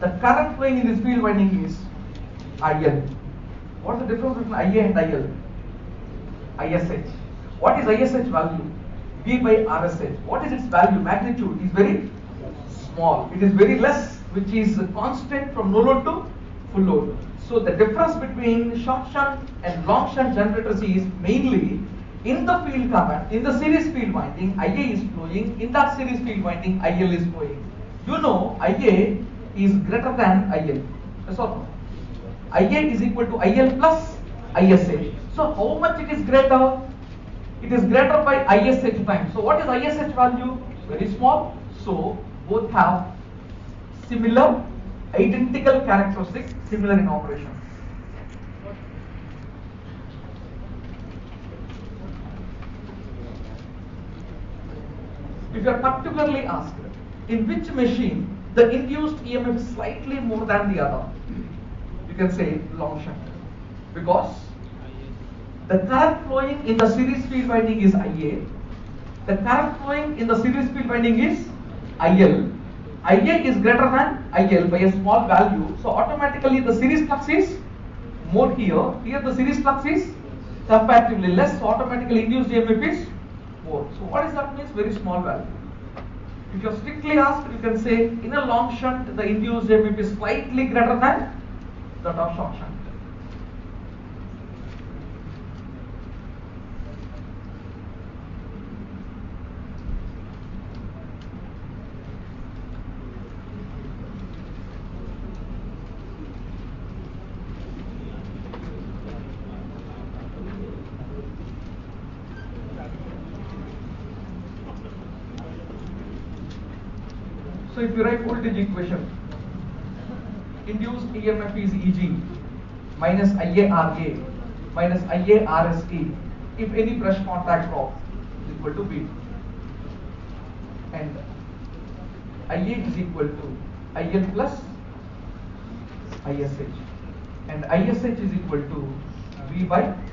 Speaker 1: The current flowing in this field winding is IL. What is the difference between IA and IL? ISH. What is ISH value? V by RSH. What is its value? Magnitude is very small. It is very less, which is constant from no load to full load. So the difference between short shunt and long shunt generators is mainly in the field current, in the series field winding, IA is flowing. In that series field winding, IL is flowing. You know, IA is greater than IL. Yes or no? IA is equal to IL plus ISH. So how much it is greater? It is greater by ISH times. So what is ISH value? Very small. So both have similar, identical characteristics, similar in operation. If you are particularly asked, in which machine the induced EMF is slightly more than the other, you can say long shunt, because the current flowing in the series field winding is IA. The current flowing in the series field winding is IL. IA is greater than IL by a small value. So automatically the series flux is more here. Here the series flux is comparatively less. So automatically induced EMF is more. So what is that means? Very small value. If you are strictly asked, you can say in a long shunt the induced EMF is slightly greater than that of short shunt. So if you write voltage equation, induced EMF is Eg minus IaRa minus IaRSE if any brush contact drop is equal to V, and Ia is equal to IL plus ISH, and ISH is equal to V by RSH.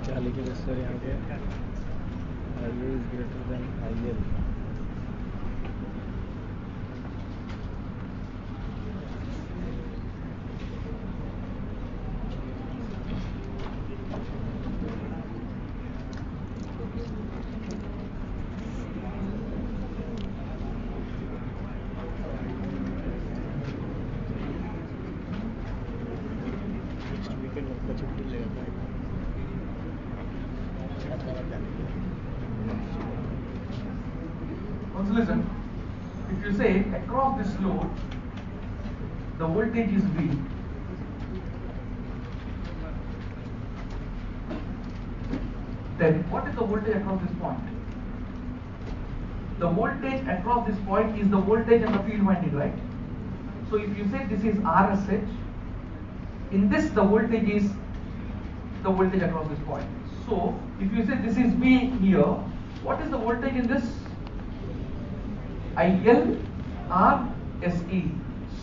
Speaker 2: क्या लिखेगा sir यहाँ पे? IA is greater than IL. Next weekend आपका छुट्टी लेगा
Speaker 1: Also listen, if you say across this load the voltage is V, then what is the voltage across this point? The voltage across this point is the voltage and the field winding, right? So if you say this is RSH, in this the voltage is the voltage across this point. So if you say this is V here, what is the voltage in this? IL RSE.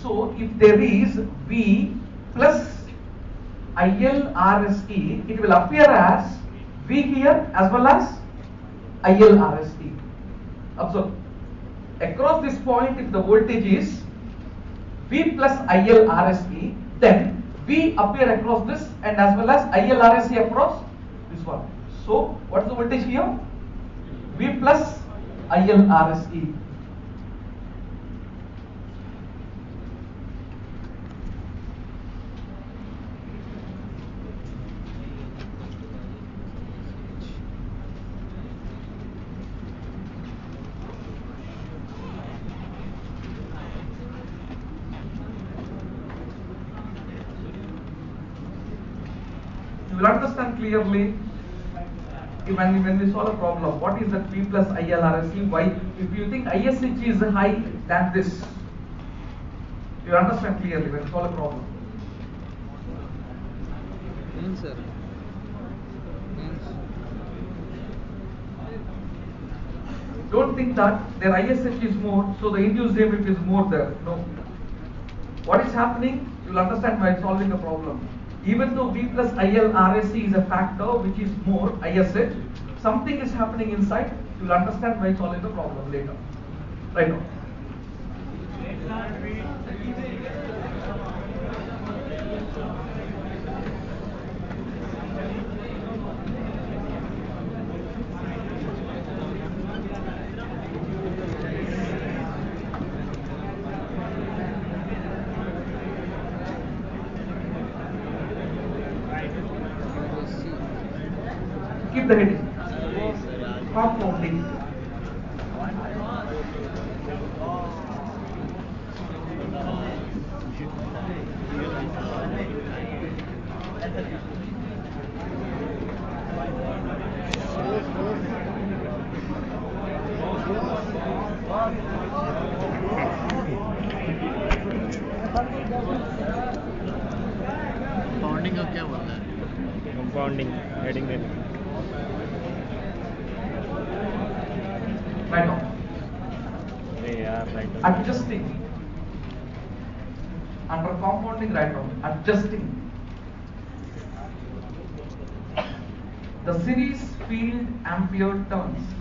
Speaker 1: So if there is V plus IL RSE, it will appear as V here as well as IL RSE. Observe, across this point if the voltage is V plus IL RSE, then V appear across this and as well as IL RSE across this one. So what is the voltage here? V plus IL RSE. You will understand clearly when we solve a problem, what is that V plus IL RSC? Why? If you think ISH is high than this, you understand clearly when you solve a problem.
Speaker 4: Means, sir. Means.
Speaker 1: Don't think that their ISH is more, so the induced EMF is more there. No. What is happening? You'll understand by solving the problem. Even though V plus IL RSC is a factor which is more ISH, something is happening inside. You'll understand by solving the problem later. Right now. Keep the heading. Compounding.
Speaker 3: Compounding का क्या बोलता है?
Speaker 2: Compounding heading में
Speaker 1: Right now.
Speaker 2: अरे यार right
Speaker 1: Adjusting. Under compounding, right now. Adjusting. The series field ampere turns.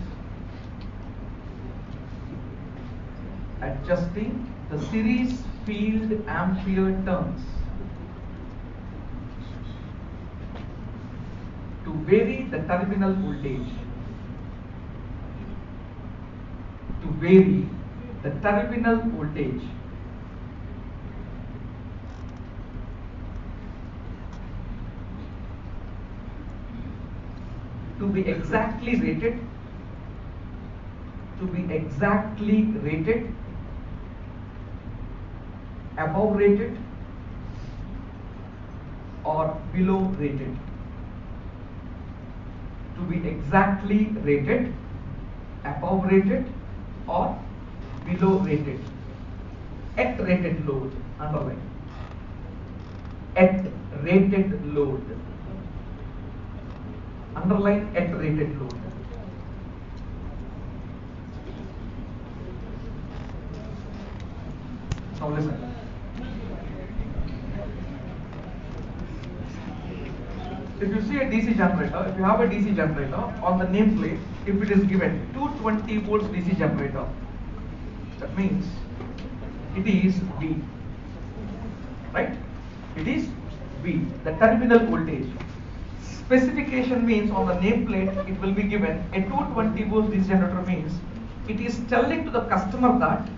Speaker 1: Adjusting the series field ampere turns to vary the terminal voltage. To vary the terminal voltage. To be exactly rated. To be exactly rated. Above rated or below rated. To be exactly rated, above rated or below rated. At rated load, underline. At rated load. Underline at rated load. Now listen. If you see a DC generator, if you have a DC generator, on the nameplate, if it is given 220 volts DC generator, that means it is V. Right? It is V, the terminal voltage. Specification means on the nameplate, it will be given a 220 volts DC generator means it is telling to the customer that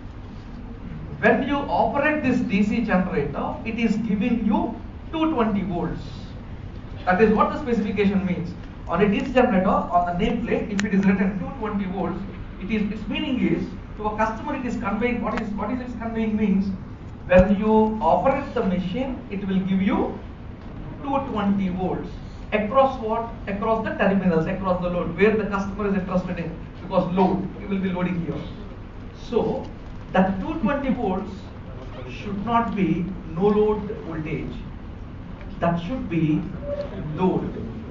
Speaker 1: when you operate this DC generator, it is giving you 220 volts. That is what the specification means. On a DC generator, on the nameplate, if it is written 220 volts, its meaning is to a customer it is conveying what is its conveying means when you operate the machine, it will give you 220 volts across what? Across the terminals, across the load where the customer is interested in, because load, it will be loading here. So that 220 volts should not be no load voltage. That should be load,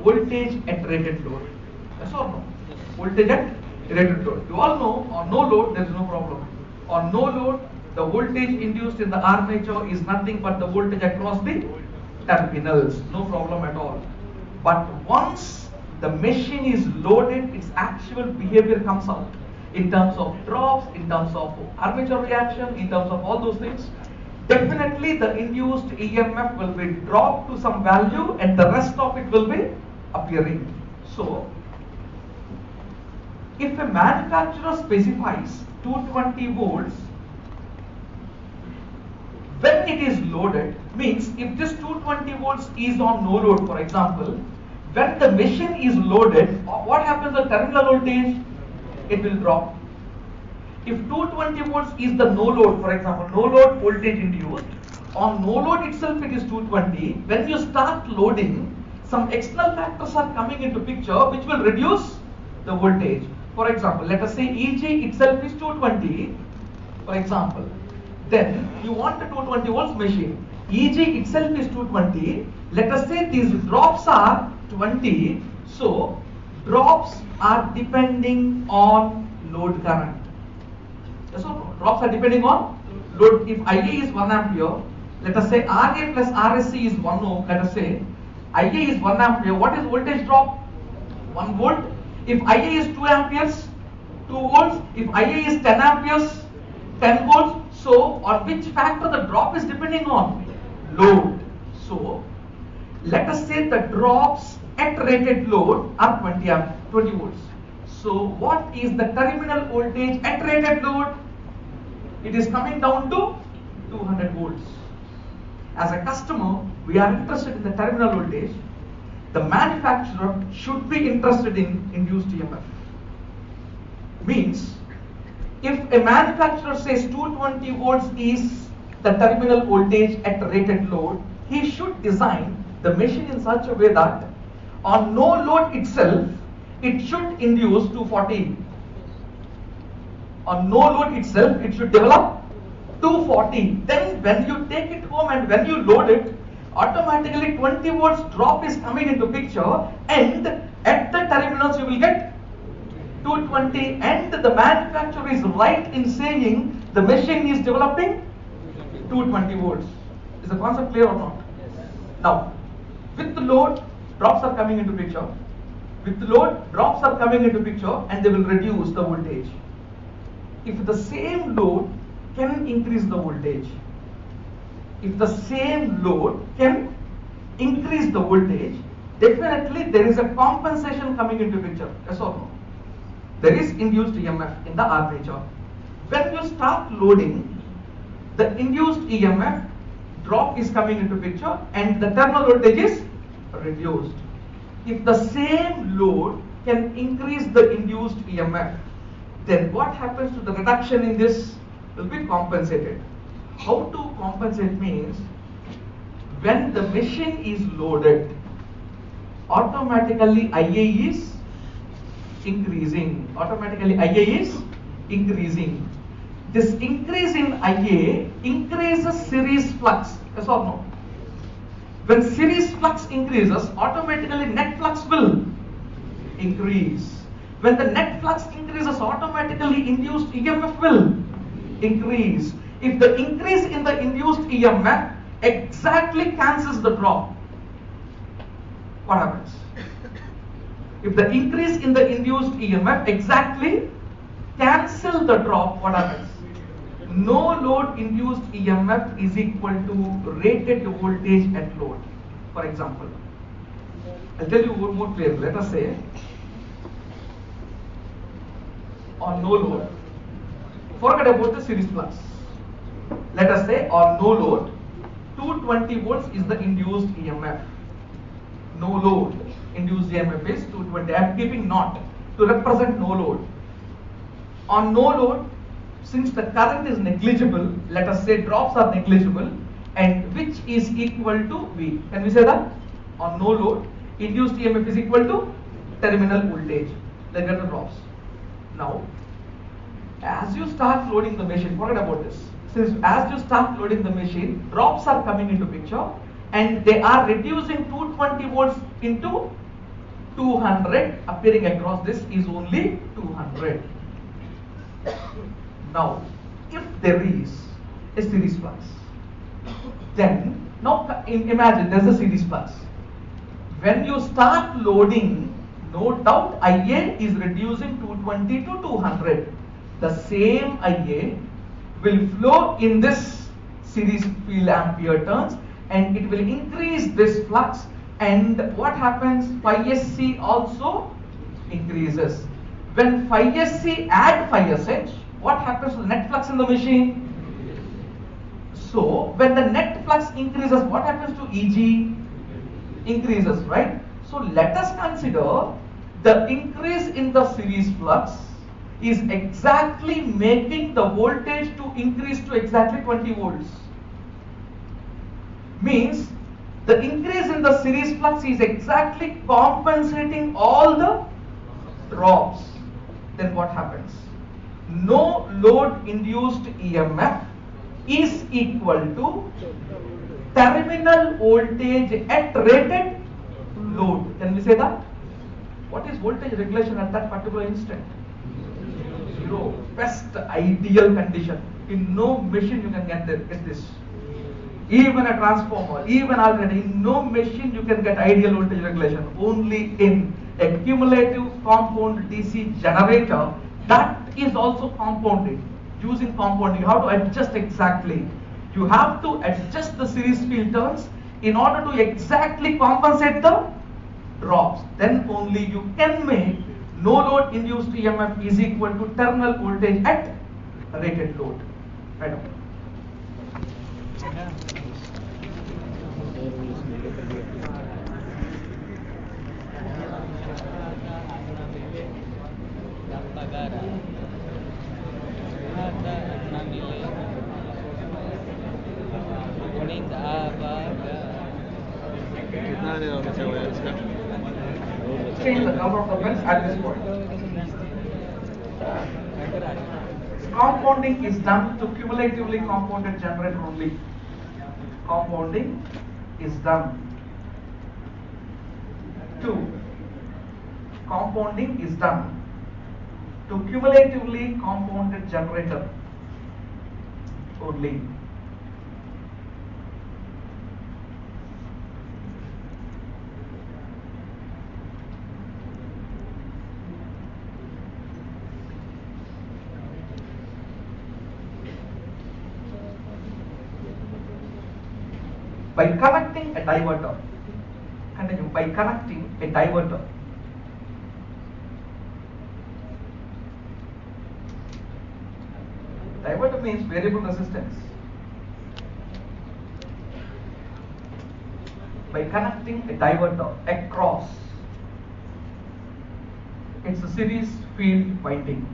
Speaker 1: voltage at rated load. Yes or no? Voltage at rated load. You all know on no load there is no problem. On no load, the voltage induced in the armature is nothing but the voltage across the terminals. No problem at all. But once the machine is loaded, its actual behavior comes out in terms of drops, in terms of armature reaction, in terms of all those things. Definitely the induced EMF will be dropped to some value and the rest of it will be appearing. So, if a manufacturer specifies 220 volts, when it is loaded, means if this 220 volts is on no load, for example, when the machine is loaded, what happens to the terminal voltage? It will drop. If 220 volts is the no load, for example, no load voltage induced, on no load itself it is 220. When you start loading, some external factors are coming into picture which will reduce the voltage. For example, let us say Eg itself is 220, for example. Then you want a 220 volts machine. Eg itself is 220. Let us say these drops are 20. So drops are depending on load current. So drops are depending on load. If Ia is 1 ampere, let us say Ra plus Rsc is 1 ohm. Let us say Ia is 1 ampere. What is voltage drop? 1 volt. If Ia is 2 amperes, 2 volts. If Ia is 10 amperes, 10 volts. So on which factor the drop is depending on? Load. So let us say the drops at rated load are 20 volts. So what is the terminal voltage at rated load? It is coming down to 200 volts. As a customer, we are interested in the terminal voltage. The manufacturer should be interested in induced EMF. Means, if a manufacturer says 220 volts is the terminal voltage at rated load, he should design the machine in such a way that on no load itself, it should induce 240. On no load itself, it should develop 240. Then when you take it home and when you load it, automatically 20 volts drop is coming into picture, and at the terminals you will get 220, and the manufacturer is right in saying the machine is developing 220 volts. Is the concept clear or not? Yes. Now, with the load, drops are coming into picture. With the load, drops are coming into picture, and they will reduce the voltage. If the same load can increase the voltage, if the same load can increase the voltage, definitely there is a compensation coming into picture. Yes or no? There is induced EMF in the armature. When you start loading, the induced EMF drop is coming into picture and the terminal voltage is reduced. If the same load can increase the induced EMF, then what happens to the reduction in this will be compensated. How to compensate means, when the machine is loaded, automatically Ia is increasing. This increase in Ia increases series flux. Yes or no? When series flux increases, automatically net flux will increase. When the net flux increases, automatically induced EMF will increase. If the increase in the induced EMF exactly cancels the drop, what happens? If the increase in the induced EMF exactly cancel the drop, what happens? No load induced EMF is equal to rated voltage at load. For example, I'll tell you one more clearly. Let us say on no load, forget about the series flux. Let us say on no load, 220 volts is the induced EMF. No load induced EMF is 220. I am keeping naught to represent no load. On no load, since the current is negligible, let us say drops are negligible, and which is equal to V. Can we say that? On no load, induced EMF is equal to terminal voltage. Let's get the drops. Now, as you start loading the machine, forget about this. Since as you start loading the machine, drops are coming into picture, and they are reducing 220 volts into 200, appearing across this is only 200. Now, if there is a series flux, then now imagine there's a series flux. When you start loading, no doubt Ia is reducing 220 to 200. The same Ia will flow in this series field ampere turns, and it will increase this flux, and what happens? Phi SC also increases. When phi SC add phi SH, what happens to the net flux in the machine? So when the net flux increases, what happens to Eg? Increases, right? So let us consider the increase in the series flux is exactly making the voltage to increase to exactly 20 volts. Means The increase in the series flux is exactly compensating all the drops. Then what happens? No load induced EMF is equal to terminal voltage at rated load. Can we say that? What is voltage regulation at that particular instant? Zero. Best ideal condition. In no machine you can get this. Even a transformer, even alternator, in no machine you can get ideal voltage regulation. Only in a cumulative compound DC generator that is also compounded. Using compounding, you have to adjust exactly. You have to adjust the series field turns in order to exactly compensate the drops. Then only you can make no load induced EMF is equal to terminal voltage at rated load. Right.
Speaker 3: कितना देर और बचा हुआ है इसका?
Speaker 1: Change the number of the pins at this point. Compounding is done to cumulatively compounded generator only. Compounding is done to cumulatively compounded generator only. By connecting a diverter, diverter means variable resistance. By connecting a diverter across, it's a series field winding.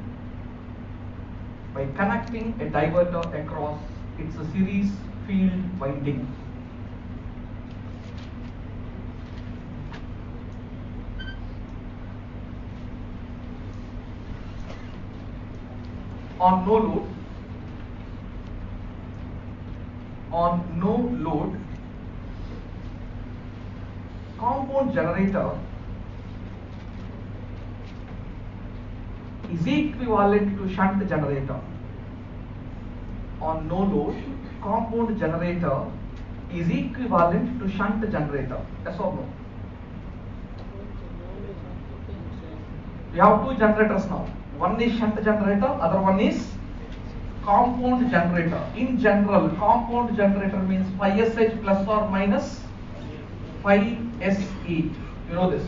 Speaker 1: By connecting a diverter across, it's a series field winding. On no load, compound generator is equivalent to shunt generator. On no load, compound generator is equivalent to shunt generator. Yes or no? We have two generators now. One is shunt generator, other one is compound generator. In general, compound generator means 5SH plus or minus 5SE. You know this.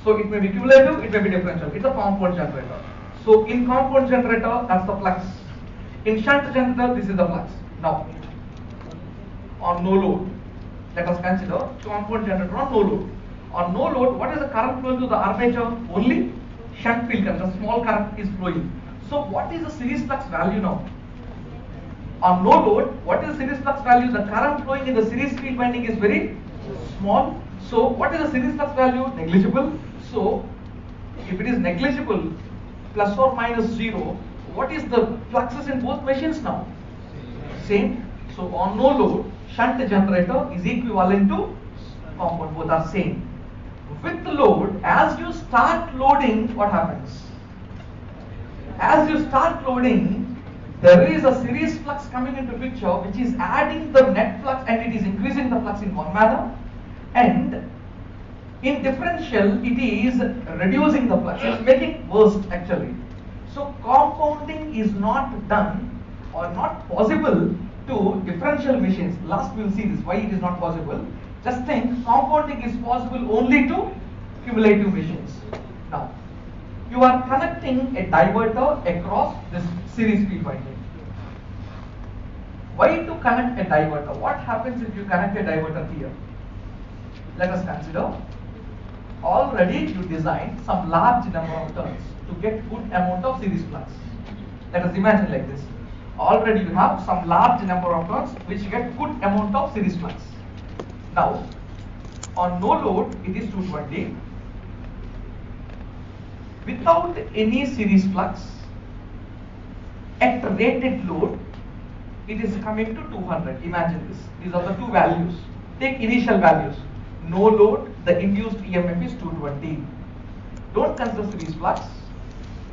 Speaker 1: So it may be cumulative, it may be differential. It's a compound generator. So in compound generator, that's the flux. In shunt generator, this is the flux. Now, on no load, let us consider compound generator on no load. On no load, what is the current flowing to the armature? Only shunt field current, the small current is flowing. So what is the series flux value now? On no load, what is the series flux value? The current flowing in the series field winding is very small. So what is the series flux value? Negligible. So if it is negligible, plus or minus 0, what is the fluxes in both machines now? Same. So on no load, shunt generator is equivalent to compound, both are same. With load, as you start loading, what happens? As you start loading, there is a series flux coming into picture which is adding the net flux and it is increasing the flux in one manner, and in differential it is reducing the flux, it's making worse actually. So compounding is not done or not possible to differential machines. Last we will see this, why it is not possible. Just think, compounding is possible only to cumulative machines. Now, you are connecting a diverter across this series field winding. Why to connect a diverter? What happens if you connect a diverter here? Let us consider. Already you designed some large number of turns to get good amount of series flux. Let us imagine like this. Already you have some large number of turns which get good amount of series flux. Now, on no load, it is 220. Without any series flux, at rated load, it is coming to 200. Imagine this. These are the two values. Take initial values. No load, the induced EMF is 220. Don't consider series flux.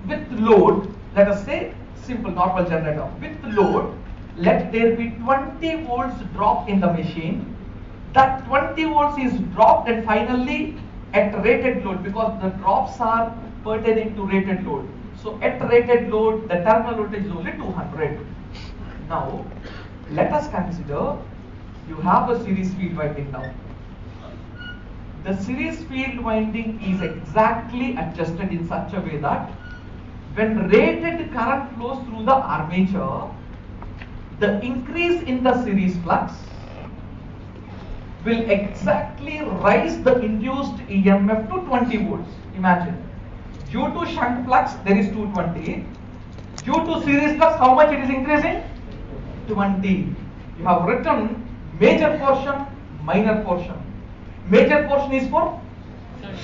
Speaker 1: With load, let us say simple normal generator. With load, let there be 20 volts drop in the machine. That 20 volts is dropped and finally at rated load, because the drops are pertaining to rated load. So at rated load, the terminal voltage is only 200. Now, let us consider you have a series field winding now. The series field winding is exactly adjusted in such a way that when rated current flows through the armature, the increase in the series flux will exactly rise the induced EMF to 20 volts. Imagine, due to shunt flux there is 220. Due to series flux, how much it is increasing? 20. You have written major portion, minor portion. Major portion is for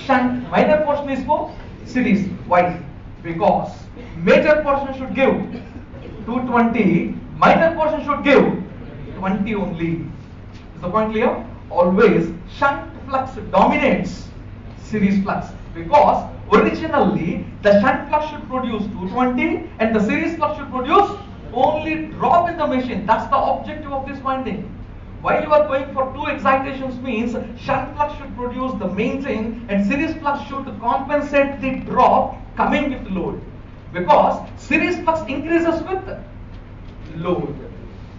Speaker 1: shunt, minor portion is for series. Why? Because major portion should give 220, minor portion should give 20 only. Is the point clear? Always shunt flux dominates series flux, because originally the shunt flux should produce 220 and the series flux should produce only drop in the machine. That's the objective of this winding. Why you are going for two excitations means shunt flux should produce the main thing and series flux should compensate the drop coming with load, because series flux increases with load.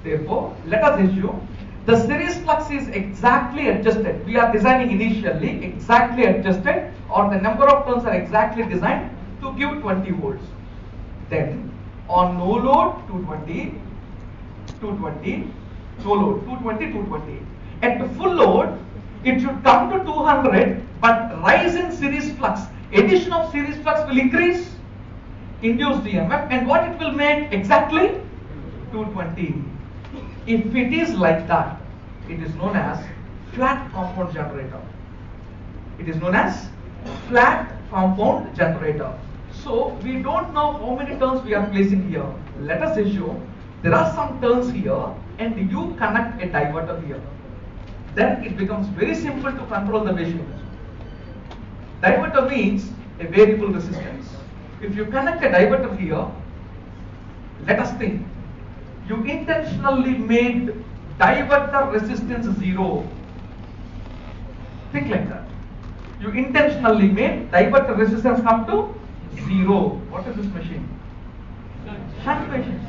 Speaker 1: Therefore, let us assume the series flux is exactly adjusted. We are designing initially exactly adjusted, or the number of turns are exactly designed to give 20 volts. Then on no load 220, 220, no load 220, 220. At the full load, it should come to 200, but rise in series flux. Addition of series flux will increase induced EMF, and what it will make exactly 220. If it is like that, it is known as flat compound generator. It is known as flat compound generator. So we don't know how many turns we are placing here. Let us assume there are some turns here and you connect a diverter here. Then it becomes very simple to control the machine. Diverter means a variable resistance. If you connect a diverter here, let us think. You intentionally made diverter resistance 0. Think like that. You intentionally made diverter resistance come to 0. What is this machine? Shunt machine.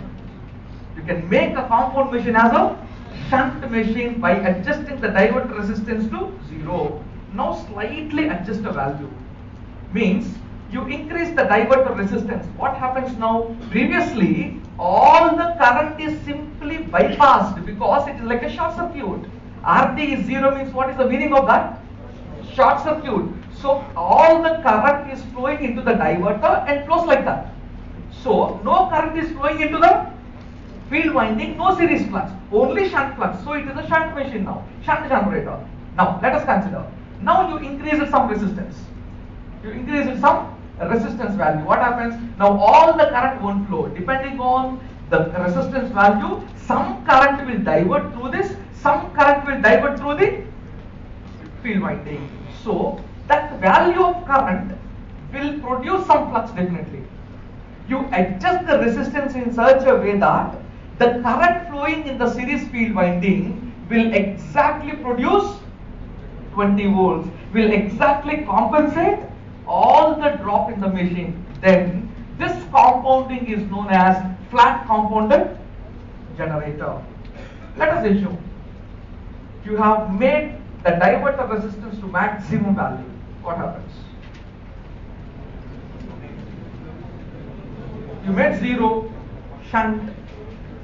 Speaker 1: You can make a compound machine as a shunt machine by adjusting the diverter resistance to 0. Now slightly adjust the value. Means you increase the diverter resistance. What happens now? Previously, all the current is simply bypassed because it is like a short circuit. RT is 0 means what is the meaning of that? Short circuit. So all the current is flowing into the diverter and flows like that. So no current is flowing into the field winding, no series flux, only shunt flux. So it is a shunt machine now, shunt generator. Now let us consider. Now you increase some resistance. You increase some resistance value. What happens? Now all the current won't flow. Depending on the resistance value, some current will divert through this, some current will divert through the field winding. So that value of current will produce some flux definitely. You adjust the resistance in such a way that the current flowing in the series field winding will exactly produce 20 volts, will exactly compensate all the drop in the machine. Then this compounding is known as flat compounded generator. Let us assume you have made the diverter resistance to maximum value. What happens? You made 0, shunt.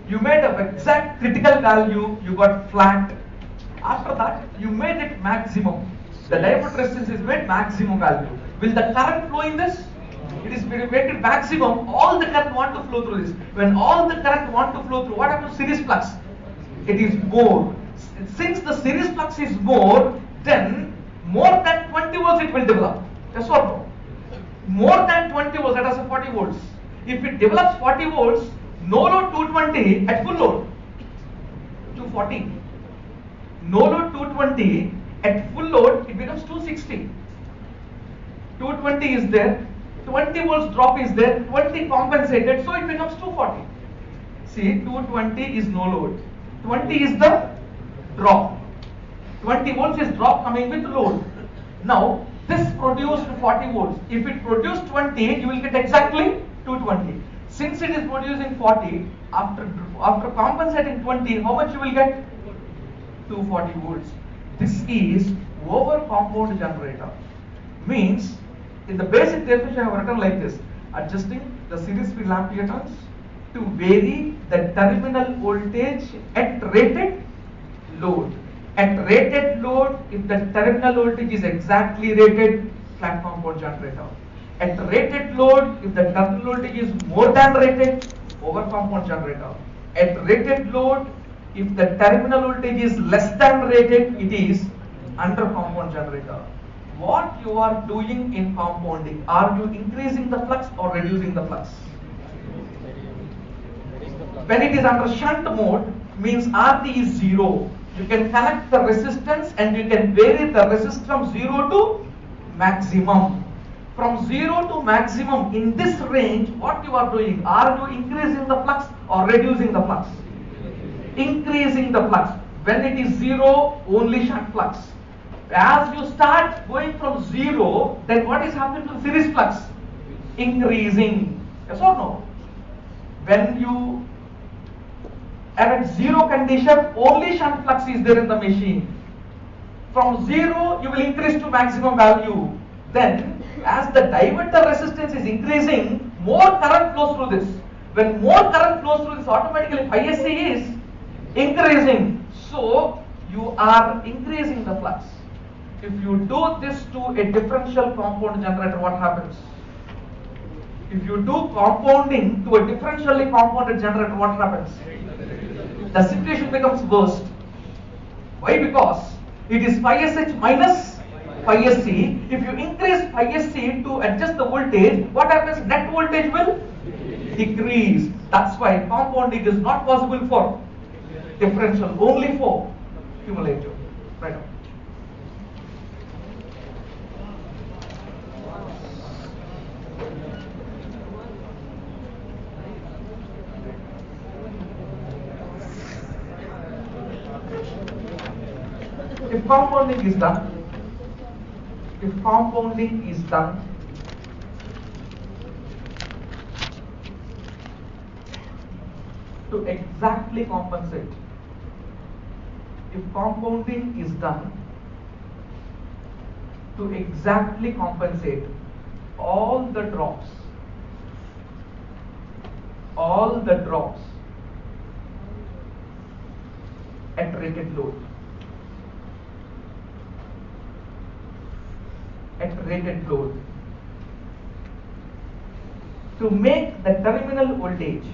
Speaker 1: You made an exact critical value, you got flat. After that, you made it maximum. The diverter resistance is made maximum value. Will the current flow in this? It is made it maximum. All the current want to flow through this. When all the current want to flow through, what happens to series flux? It is more. since the series flux is more, then more than 20 volts it will develop. Yes or no? More than 20 volts, let us say 40 volts. If it develops 40 volts, no load 220 at full load, 240. No load 220 at full load, it becomes 260. 220 is there, 20 volts drop is there, 20 compensated, so it becomes 240. See, 220 is no load, 20 is the drop, 20 volts is drop coming with load. Now this produced 40 volts. If it produced 20, you will get exactly 220. Since it is producing 40, after compensating 20, how much you will get? 240 volts. This is over compound generator. Means in the basic definition I have written like this: adjusting the series field ampere turns to vary the terminal voltage at rated load. At rated load, if the terminal voltage is exactly rated, flat compound generator. At rated load, if the terminal voltage is more than rated, over compound generator. At rated load, if the terminal voltage is less than rated, it is under compound generator. What you are doing in compounding? Are you increasing the flux or reducing the flux? When it is under shunt mode, means RT is 0. You can connect the resistance and you can vary the resistance from 0 to maximum. From 0 to maximum, in this range, what you are doing? Are you increasing the flux or reducing the flux? Increasing the flux. When it is 0, only shunt flux. As you start going from 0, then what is happening to the series flux? Increasing. Yes or no? When you are at 0 condition, only shunt flux is there in the machine. From 0, you will increase to maximum value. Then, as the diverter resistance is increasing, more current flows through this. When more current flows through this, automatically phi SC is increasing. So, you are increasing the flux. If you do this to a differential compound generator, what happens? If you do compounding to a differentially compounded generator, what happens? The situation becomes worst. Why? Because it is phi SH minus phi SC. If you increase phi SC to adjust the voltage, what happens? Net voltage will decrease. That's why compounding is not possible for differential, only for cumulative. Right now. If compounding is done, to exactly compensate, if compounding is done to exactly compensate all the drops at rated load, to make the terminal voltage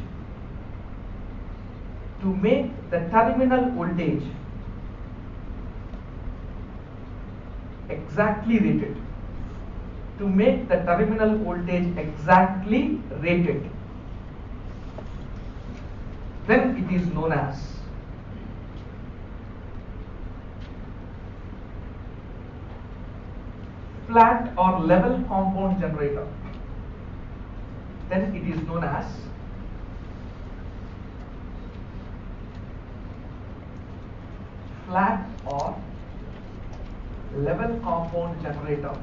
Speaker 1: exactly rated, then it is known as flat or level compound generator. Then it is known as flat or level compound generator.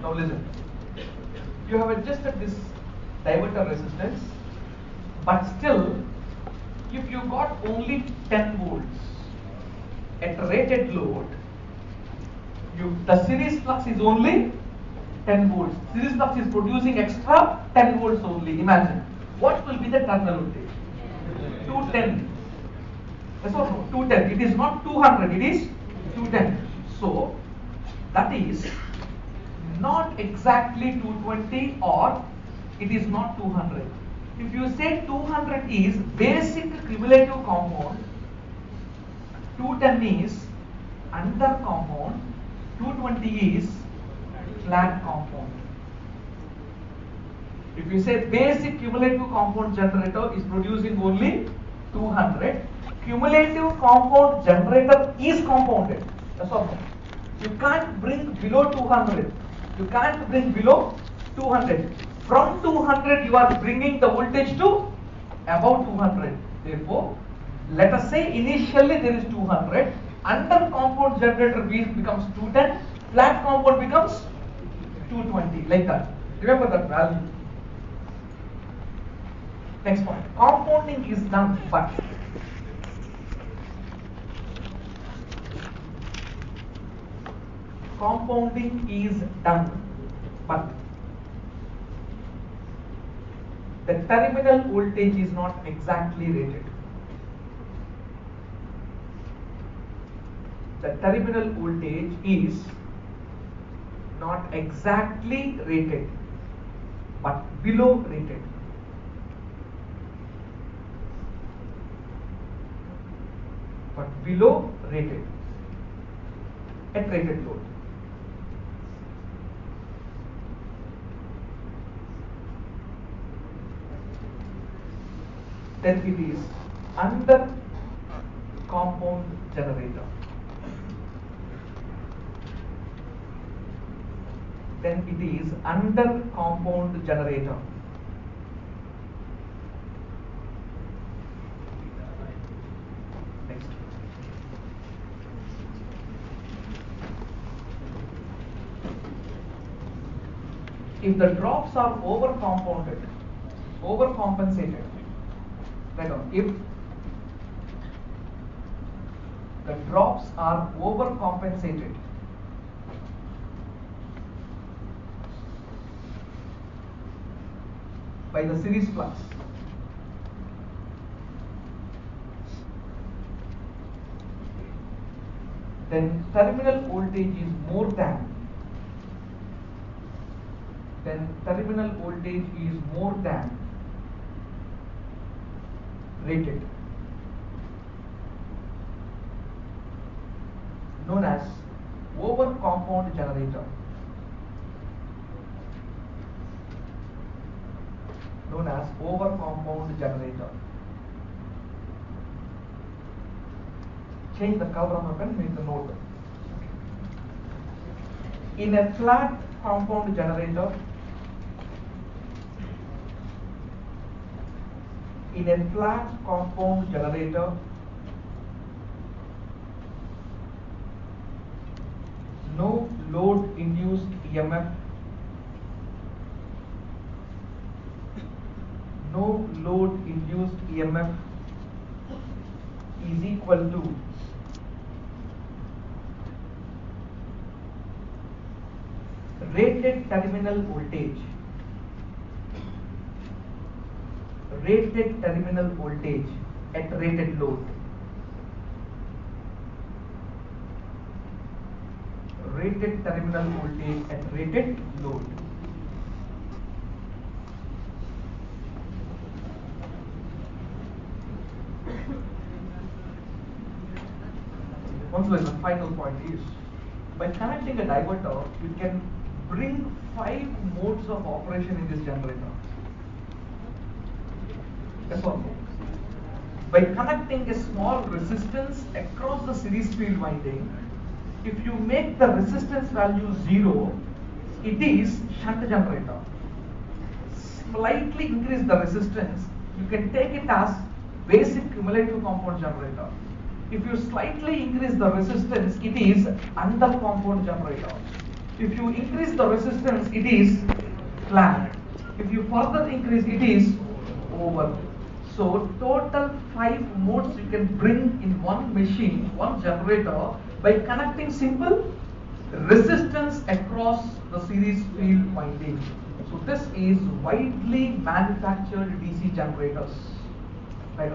Speaker 1: Now listen, you have adjusted this diverter resistance, but still if you got only 10 volts at rated load, the series flux is only 10 volts. Series flux is producing extra 10 volts only. Imagine, what will be the terminal voltage? 210. Yes or no? 210. It is not 200, it is 210. So, that is not exactly 220 or it is not 200. If you say 200 is basic cumulative compound, 210 is under compound, 220 is flat compound. If you say basic cumulative compound generator is producing only 200, cumulative compound generator is compounded. That's all. You can't bring below 200. You can't bring below 200. From 200 you are bringing the voltage to above 200. Therefore, let us say initially there is 200. Under compound generator becomes 210. Flat compound becomes 220. Like that. Remember that value. Next point. Compounding is done, but compounding is done, but the terminal voltage is not exactly rated. The terminal voltage is not exactly rated, but below rated. But below rated at rated load. Then it is under compound generator. Then it is under compound generator. Next. If the drops are overcompounded, overcompensated, if the drops are overcompensated by the series flux, then terminal voltage is more than rated, known as overcompound generator. Change the color on the pen, make the note. In a flat compound generator, no load induced EMF, is equal to rated terminal voltage at rated load. Rated terminal voltage at rated load. Once again, the final point is, by connecting a diverter, you can bring 5 modes of operation in this generator. That's all. By connecting a small resistance across the series field winding, if you make the resistance value 0, it is shunt generator. Slightly increase the resistance, you can take it as basic cumulative compound generator. If you slightly increase the resistance, it is under compound generator. If you increase the resistance, it is flat. If you further increase, it is over. So total 5 modes you can bring in one machine, one generator, by connecting simple resistance across the series field winding. So this is widely manufactured DC generators. Right.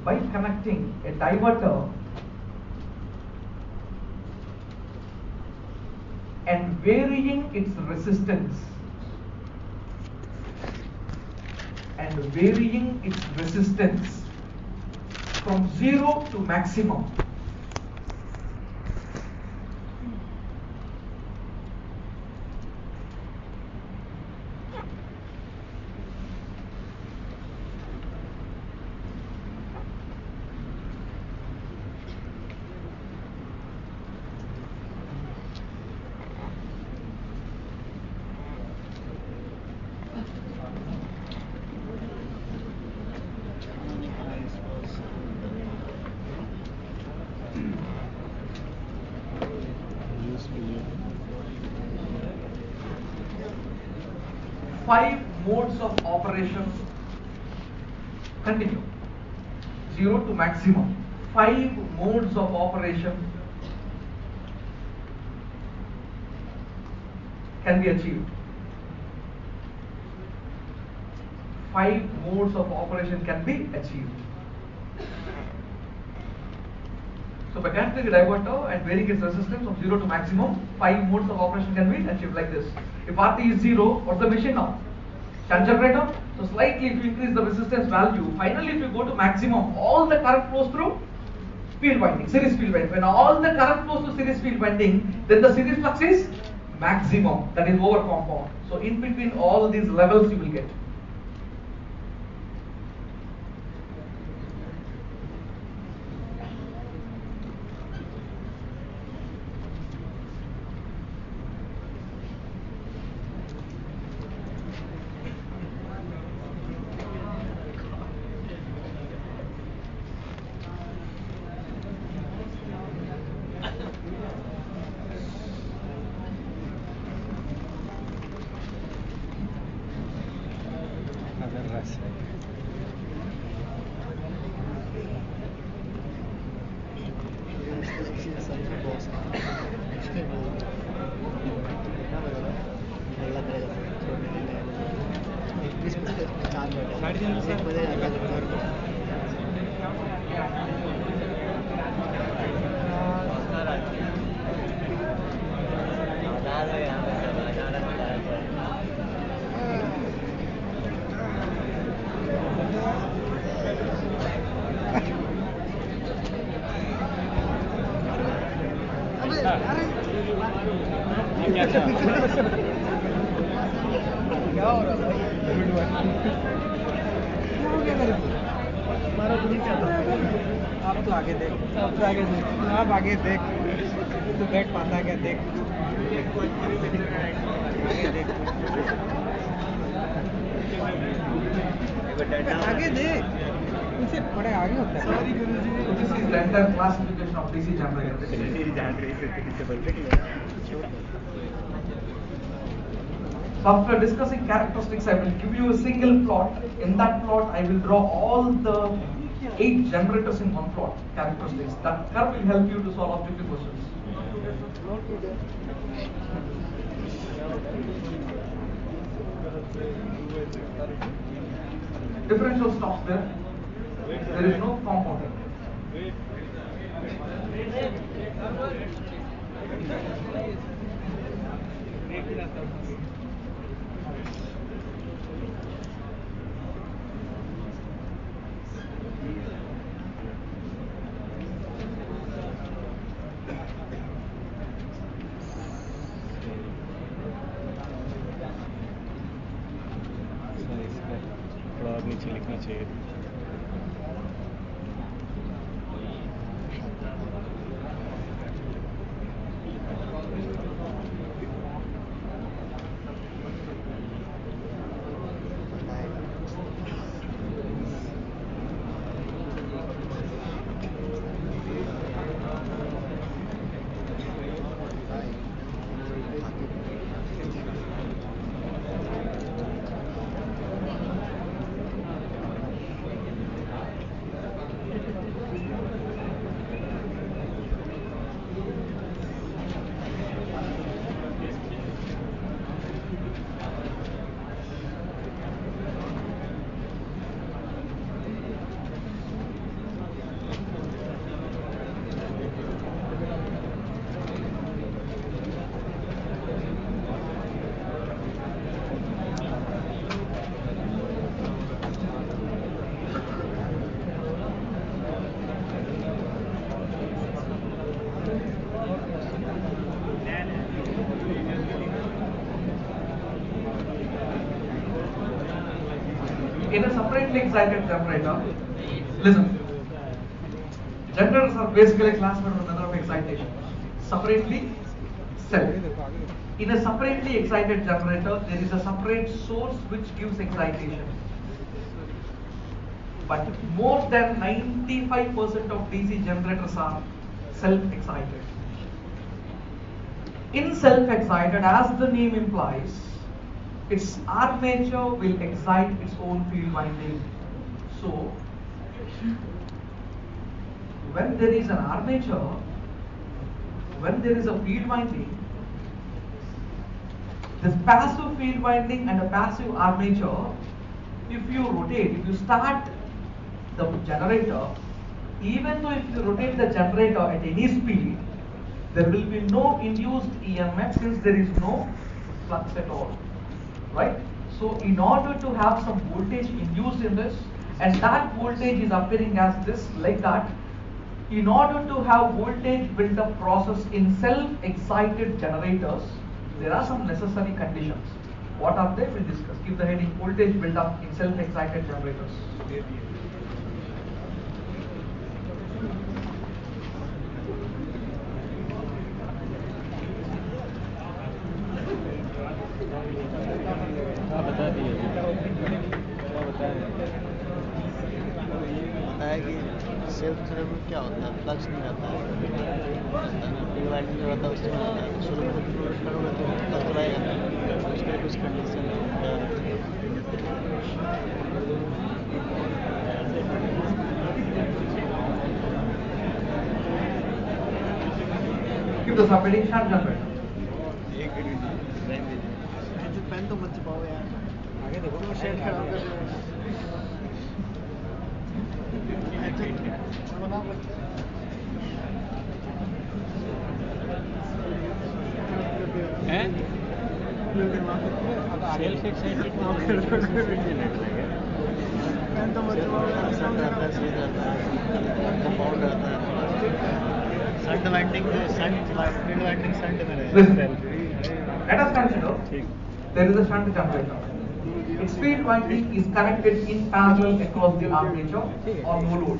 Speaker 1: By connecting a diverter and varying its resistance from 0 to maximum. Five modes of operation continue, 0 to maximum. 5 modes of operation can be achieved. 5 modes of operation can be achieved. So by connecting a diverter and varying its resistance from 0 to maximum, 5 modes of operation can be achieved like this. If RT is 0, what's the machine now? Shunt generator. So slightly if you increase the resistance value, finally if you go to maximum, all the current flows through field winding, series field winding. When all the current flows to series field winding, then the series flux is maximum, that is over compound. So in between all these levels you will get.
Speaker 4: आप तो आगे देख, आप आगे देख, तू बैठ पाता क्या देख, आगे देख, उनसे बड़े आगे होता है. Sorry Guruji.
Speaker 1: This is the entire classification of DC generator. So after discussing characteristics, I will give you a single plot. In that plot, I will draw all the 8 generators in one plot, characteristics. That curve will help you to solve objective questions. Differential stops there. There is no compounding.
Speaker 2: थोड़ा और नीचे लिखना चाहिए.
Speaker 1: separately excited generator, listen. Generators are basically classified with another of excitation. Separately, self. In a separately excited generator, there is a separate source which gives excitation. But more than 95% of DC generators are self-excited. In self-excited, as the name implies, its armature will excite its own field winding. So, when there is an armature, when there is a field winding, this passive field winding and a passive armature, if you rotate, if you start the generator, even though if you rotate the generator at any speed, there will be no induced EMF since there is no flux at all, right? So in order to have some voltage induced in this, and that voltage is appearing as this, like that, in order to have voltage build-up process in self-excited generators, there are some necessary conditions. What are they? We'll discuss. Give the heading voltage build-up in self-excited generators.
Speaker 2: बता दिए क्या बता रहे
Speaker 3: बताया कि self thread में क्या होता है, फ्लक्स नहीं रहता है, फील्ड वाइंडिंग जो रहता है उसमें रहता है। शुरू में जब रोटेट करोगे तो फ्लक्स तो रहेगा, उसके कुछ condition
Speaker 1: Give the subheading shunt generator.
Speaker 3: Pen तो मत छुपाओ यार, आगे देखो शेड खराब कर रहे
Speaker 2: हैं सेल्फ एक्साइटेड
Speaker 3: पेन तो मत छुपाओ यार, शंट रहता है, स्विच रहता है, कंपाउंड रहता है, शंट वाइंडिंग जो शंट फील्ड वाइंडिंग शंट में रहेगा।
Speaker 1: Let us consider there is a shunt generator. Its field winding is connected in parallel across the armature or no load.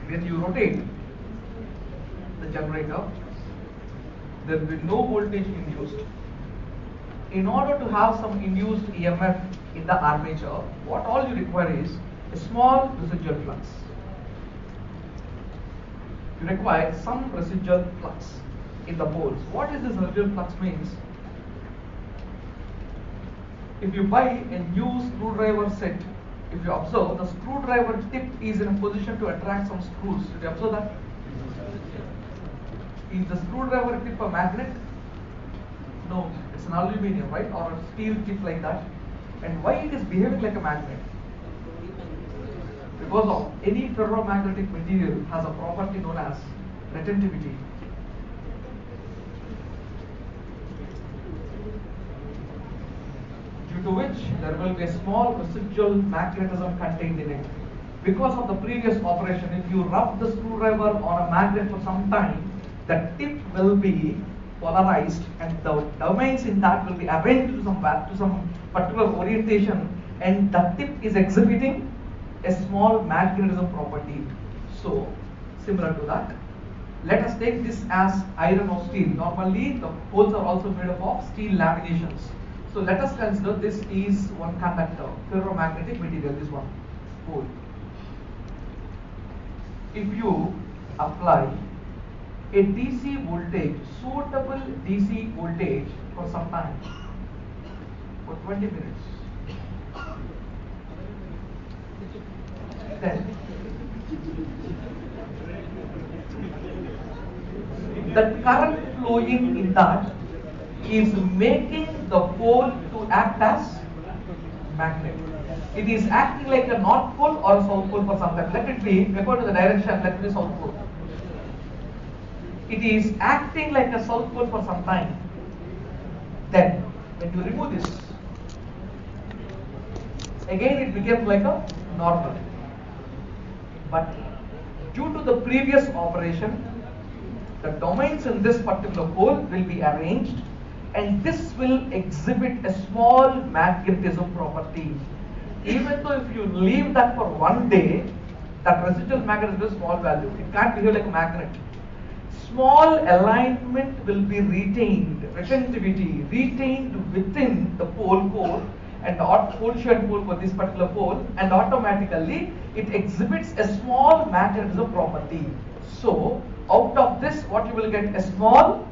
Speaker 1: When you rotate the generator, there will be no voltage induced. In order to have some induced EMF in the armature, what all you require is a small residual flux. You require some residual flux in the poles. What is this residual flux means? If you buy a new screwdriver set, if you observe, the screwdriver tip is in a position to attract some screws. Did you observe that? Is the screwdriver tip a magnet? No, it's an aluminium, right? Or a steel tip like that. And why it is behaving like a magnet? Because of any ferromagnetic material has a property known as retentivity. Due to which there will be a small residual magnetism contained in it. Because of the previous operation, if you rub the screwdriver on a magnet for some time, the tip will be polarized and the domains in that will be arranged to some particular orientation, and the tip is exhibiting a small magnetism property. So, similar to that, let us take this as iron or steel. Normally, the poles are also made up of steel laminations. So let us consider this is one conductor, ferromagnetic material, this one, pole. If you apply a DC voltage, suitable DC voltage for some time, for 20 minutes, then the current flowing in that is making the pole to act as magnet. It is acting like a north pole or a south pole for some time. Let it be, according to the direction, let it be south pole. It is acting like a south pole for some time. Then, when you remove this, again it becomes like a normal. But due to the previous operation, the domains in this particular pole will be arranged, and this will exhibit a small magnetism property. even though if you leave that for 1 day, that residual magnet is a small value. It can't behave like a magnet. Small alignment will be retained, retentivity retained within the pole core and pole shunt pole for this particular pole, and automatically it exhibits a small magnetism property. So out of this, what you will get? A small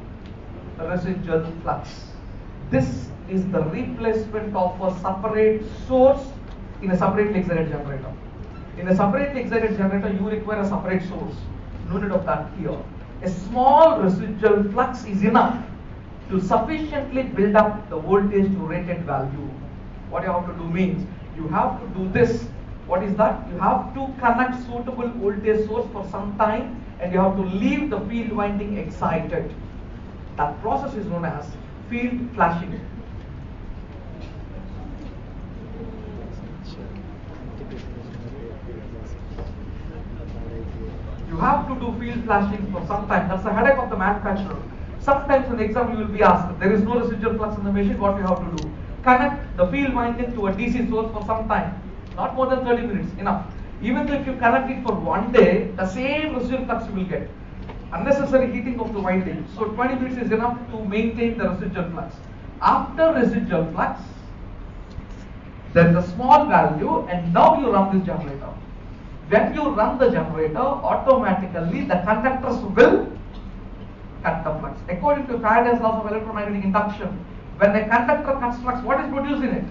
Speaker 1: residual flux. This is the replacement of a separate source in a separately excited generator. In a separately excited generator, you require a separate source. No need of that here. A small residual flux is enough to sufficiently build up the voltage to rated value. What you have to do means, you have to do this. What is that? You have to connect suitable voltage source for some time, and you have to leave the field winding excited. That process is known as field flashing. You have to do field flashing for some time. That's the headache of the manufacturer. Sometimes in the exam you will be asked, there is no residual flux in the machine, what you have to do? Connect the field winding to a DC source for some time. Not more than 30 minutes, enough. Even if you connect it for 1 day, the same residual flux you will get. Unnecessary heating of the winding. So 20 minutes is enough to maintain the residual flux. After residual flux, there is a small value, and now you run this generator. When you run the generator, automatically the conductors will cut the flux. According to Faraday's laws of electromagnetic induction, when a conductor cuts flux, what is produced in it?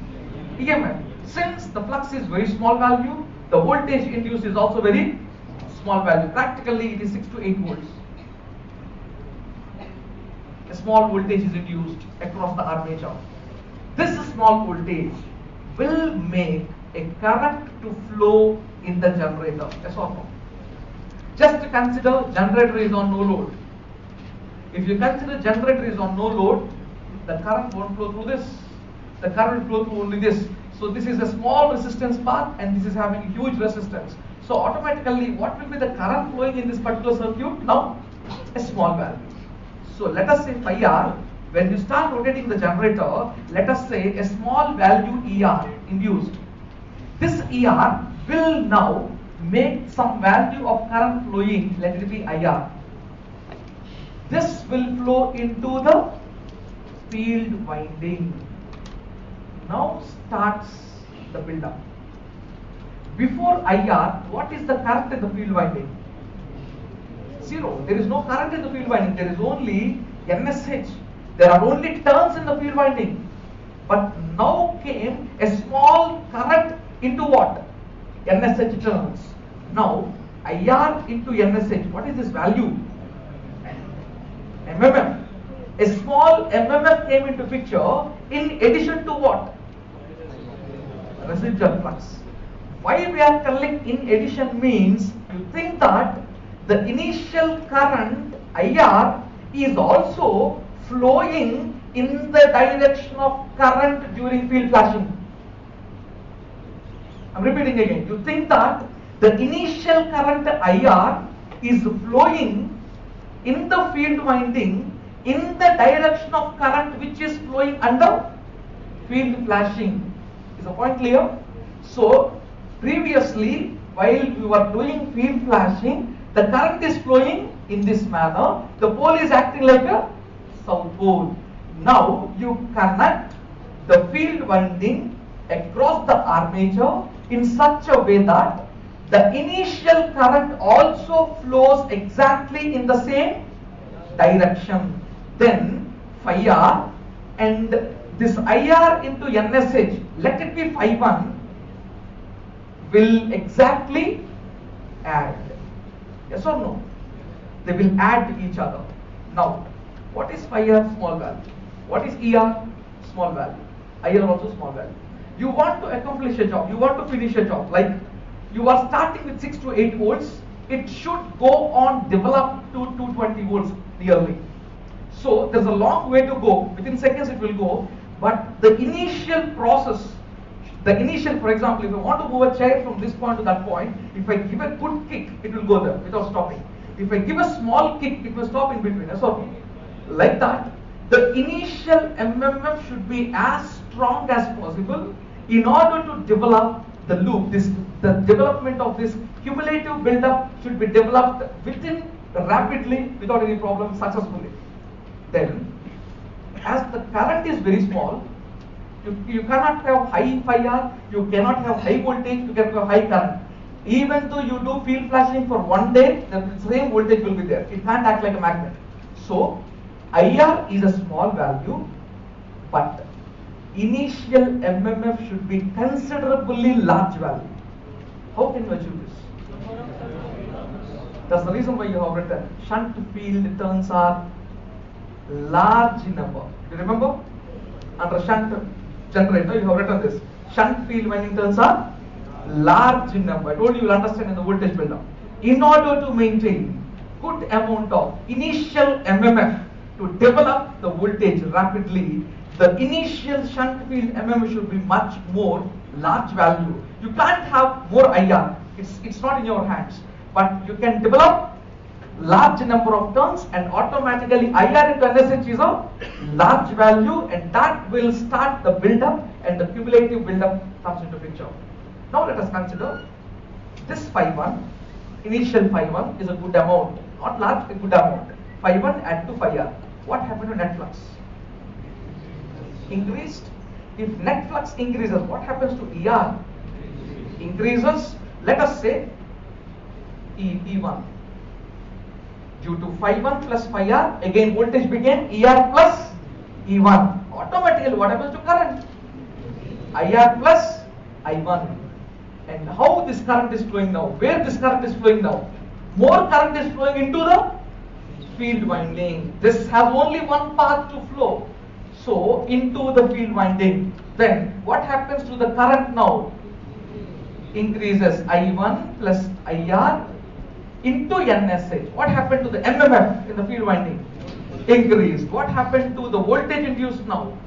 Speaker 1: EMF. Since the flux is very small value, the voltage induced is also very small value. Practically, it is 6 to 8 volts. A small voltage is induced across the armature. This small voltage will make a current to flow in the generator. Yes or no? Just consider generator is on no load. If you consider generator is on no load, the current won't flow through this. The current will flow through only this. So this is a small resistance path, and this is having huge resistance. So automatically, what will be the current flowing in this particular circuit? Now, a small value. So let us say phi r. When you start rotating the generator, let us say a small value ER induced. This ER will now make some value of current flowing, let it be IR. This will flow into the field winding. Now starts the build-up. Before IR, what is the current in the field winding? 0. There is no current in the field winding. There is only NSH. There are only turns in the field winding. But now came a small current into what? NSH turns. Now IR into NSH. What is this value? MMF. A small MMF came into picture in addition to what? Residual flux. Why we are telling in addition means, you think that the initial current IR is also flowing in the direction of current during field flashing. I'm repeating again. You think that the initial current IR is flowing in the field winding in the direction of current which is flowing under field flashing. Is the point clear? So previously, while we were doing field flashing, the current is flowing in this manner. The pole is acting like a south pole. Now you connect the field winding across the armature in such a way that the initial current also flows exactly in the same direction. Then phi r and this IR into NSH, let it be phi 1, will exactly add. Yes or no? They will add to each other. Now, what is phi r? Small value. What is ER? Small value. IR also small value. You want to accomplish a job, you want to finish a job, like you are starting with 6 to 8 volts, it should go on develop to 220 volts nearly. So there's a long way to go, within seconds it will go, but the initial process, for example, if I want to move a chair from this point to that point, if I give a good kick, it will go there without stopping. If I give a small kick, it will stop in between. So like that, the initial MMF should be as strong as possible in order to develop the loop, the development of this cumulative buildup should be developed within rapidly without any problem successfully. Then, as the current is very small, you cannot have high phi R, you cannot have high voltage, you cannot have high current. Even though you do field flashing for 1 day, the same voltage will be there. It can't act like a magnet. So, IR is a small value, but initial MMF should be considerably large value. How can you achieve this? That's the reason why you have written shunt field turns are large number. You remember? Under shunt generator, you have written this. Shunt field winding turns are large number. I told you will understand in the voltage buildup. In order to maintain good amount of initial MMF to develop the voltage rapidly, the initial shunt field MMF should be much more large value. You can't have more IR. It's not in your hands. But you can develop large number of turns and automatically IR into NSH is a large value, and that will start the buildup and the cumulative buildup comes into picture. Now let us consider this phi 1, initial phi 1 is a good amount, not large, a good amount. Phi 1 add to phi R. What happened to net flux? Increased. If net flux increases, what happens to ER? Increases. Let us say E1. Due to phi 1 plus phi R, again voltage became ER plus E1. Automatically, what happens to current? IR plus I1. And how this current is flowing now? Where this current is flowing now? More current is flowing into the field winding. This has only one path to flow. So, into the field winding. Then, what happens to the current now? Increases I1 plus IR into NSH. What happened to the MMF in the field winding? Increased. What happened to the voltage induced now?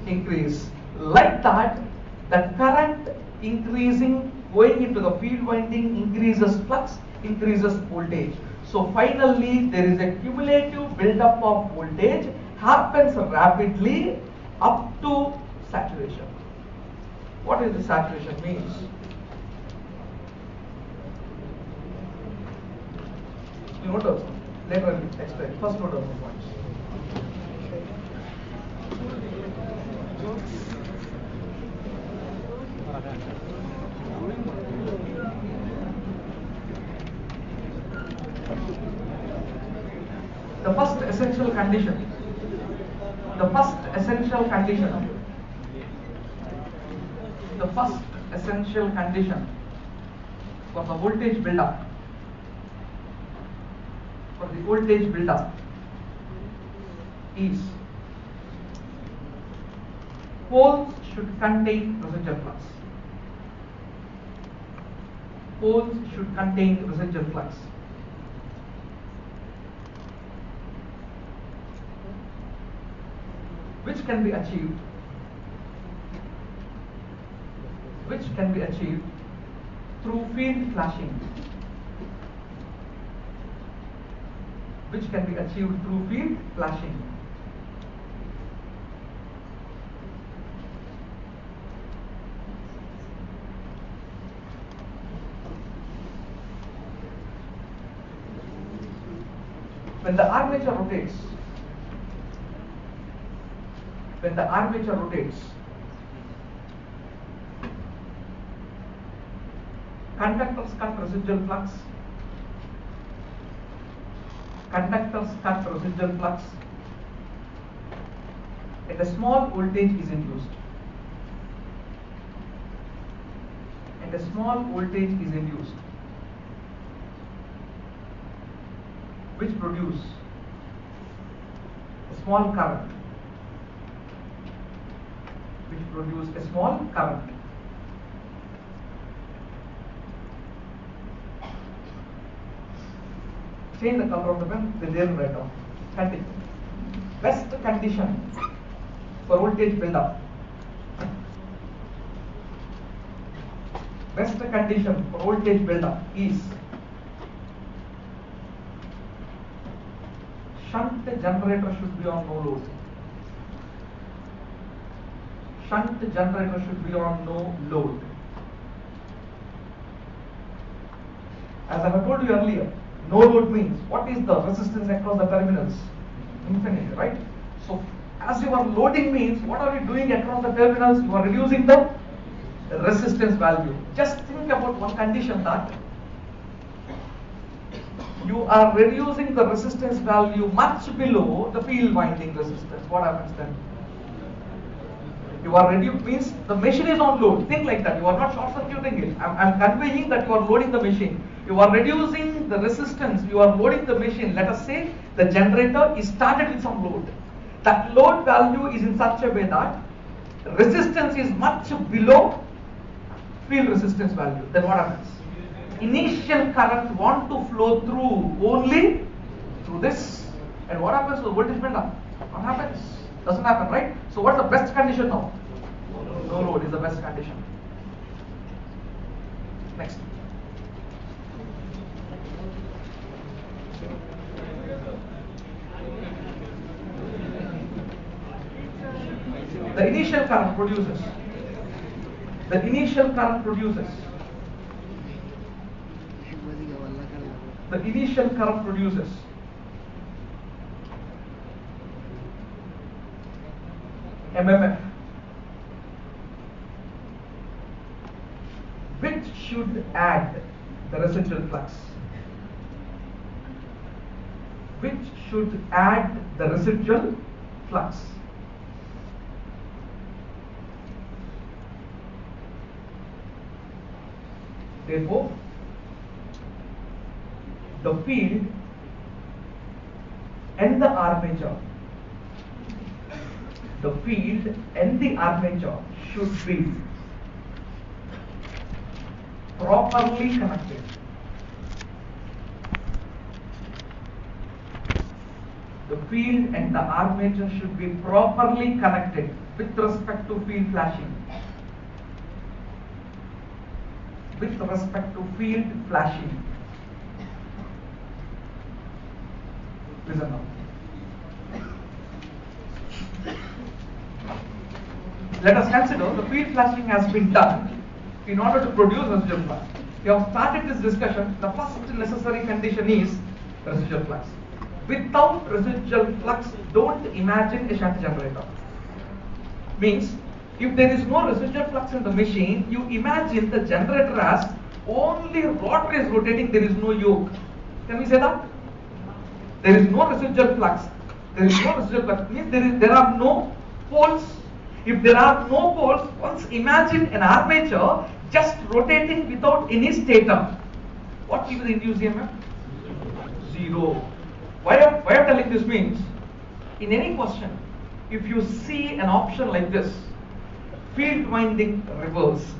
Speaker 1: Increase. Like that, the current increasing going into the field winding increases flux, increases voltage. So finally there is a cumulative buildup of voltage happens rapidly up to saturation. What is the saturation means? You notice, later I will explain. First note of the points. The first essential condition. The first essential condition. The first essential condition for the voltage buildup. For the voltage buildup is poles should contain residual flux. Poles should contain residual flux. Which can be achieved through field flashing. Which can be achieved through field flashing. When the armature rotates, conductors cut residual flux. Conductors cut residual flux, and a small voltage is induced. Which produce a small current. Change the color of the pen, the there right now. Continue. Best condition for voltage buildup. Best condition for voltage buildup is shunt generator should be on no load. Shunt generator should be on no load. As I have told you earlier, no load means what is the resistance across the terminals? Infinity, right? So as you are loading means what are you doing across the terminals? You are reducing the resistance value. Just think about one condition, that you are reducing the resistance value much below the field winding resistance. What happens then? You are reducing means the machine is on load. Think like that. You are not short circuiting it. I'm conveying that you are loading the machine. You are reducing the resistance. You are loading the machine. Let us say the generator is started with some load. That load value is in such a way that resistance is much below field resistance value. Then what happens? Initial current want to flow through only through this. And what happens to the voltage buildup? What happens? Doesn't happen, right? So what's the best condition now? No load is the best condition. Next. The initial current produces. The initial current produces. The initial current produces. MMF, which should add the residual flux. Which should add the residual flux. Therefore, the field and the armature, should be properly connected. The field and the armature should be properly connected with respect to field flashing. With respect to field flashing. Listen now. Let us consider the field flashing has been done in order to produce residual flux. We have started this discussion. The first necessary condition is residual flux. Without residual flux, don't imagine a shunt generator. Means, if there is no residual flux in the machine, you imagine the generator as only rotor is rotating, there is no yoke. Can we say that? There is no residual flux. There is no residual flux. Means there are no poles. If there are no poles, once imagine an armature just rotating without any stator. What will be the induced EMF? Zero. Why I'm telling this means, in any question, if you see an option like this, field winding reversed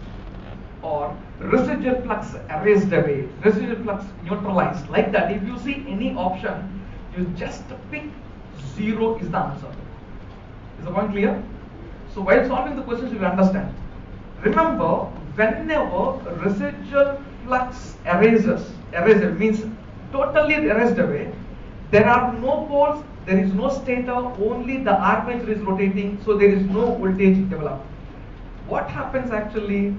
Speaker 1: or residual flux erased away, residual flux neutralized, like that, if you see any option, you just pick 0 is the answer. Is the point clear? So while solving the questions, you will understand. Remember, whenever residual flux erases means totally erased away, there are no poles, there is no stator, only the armature is rotating, so there is no voltage developed. What happens actually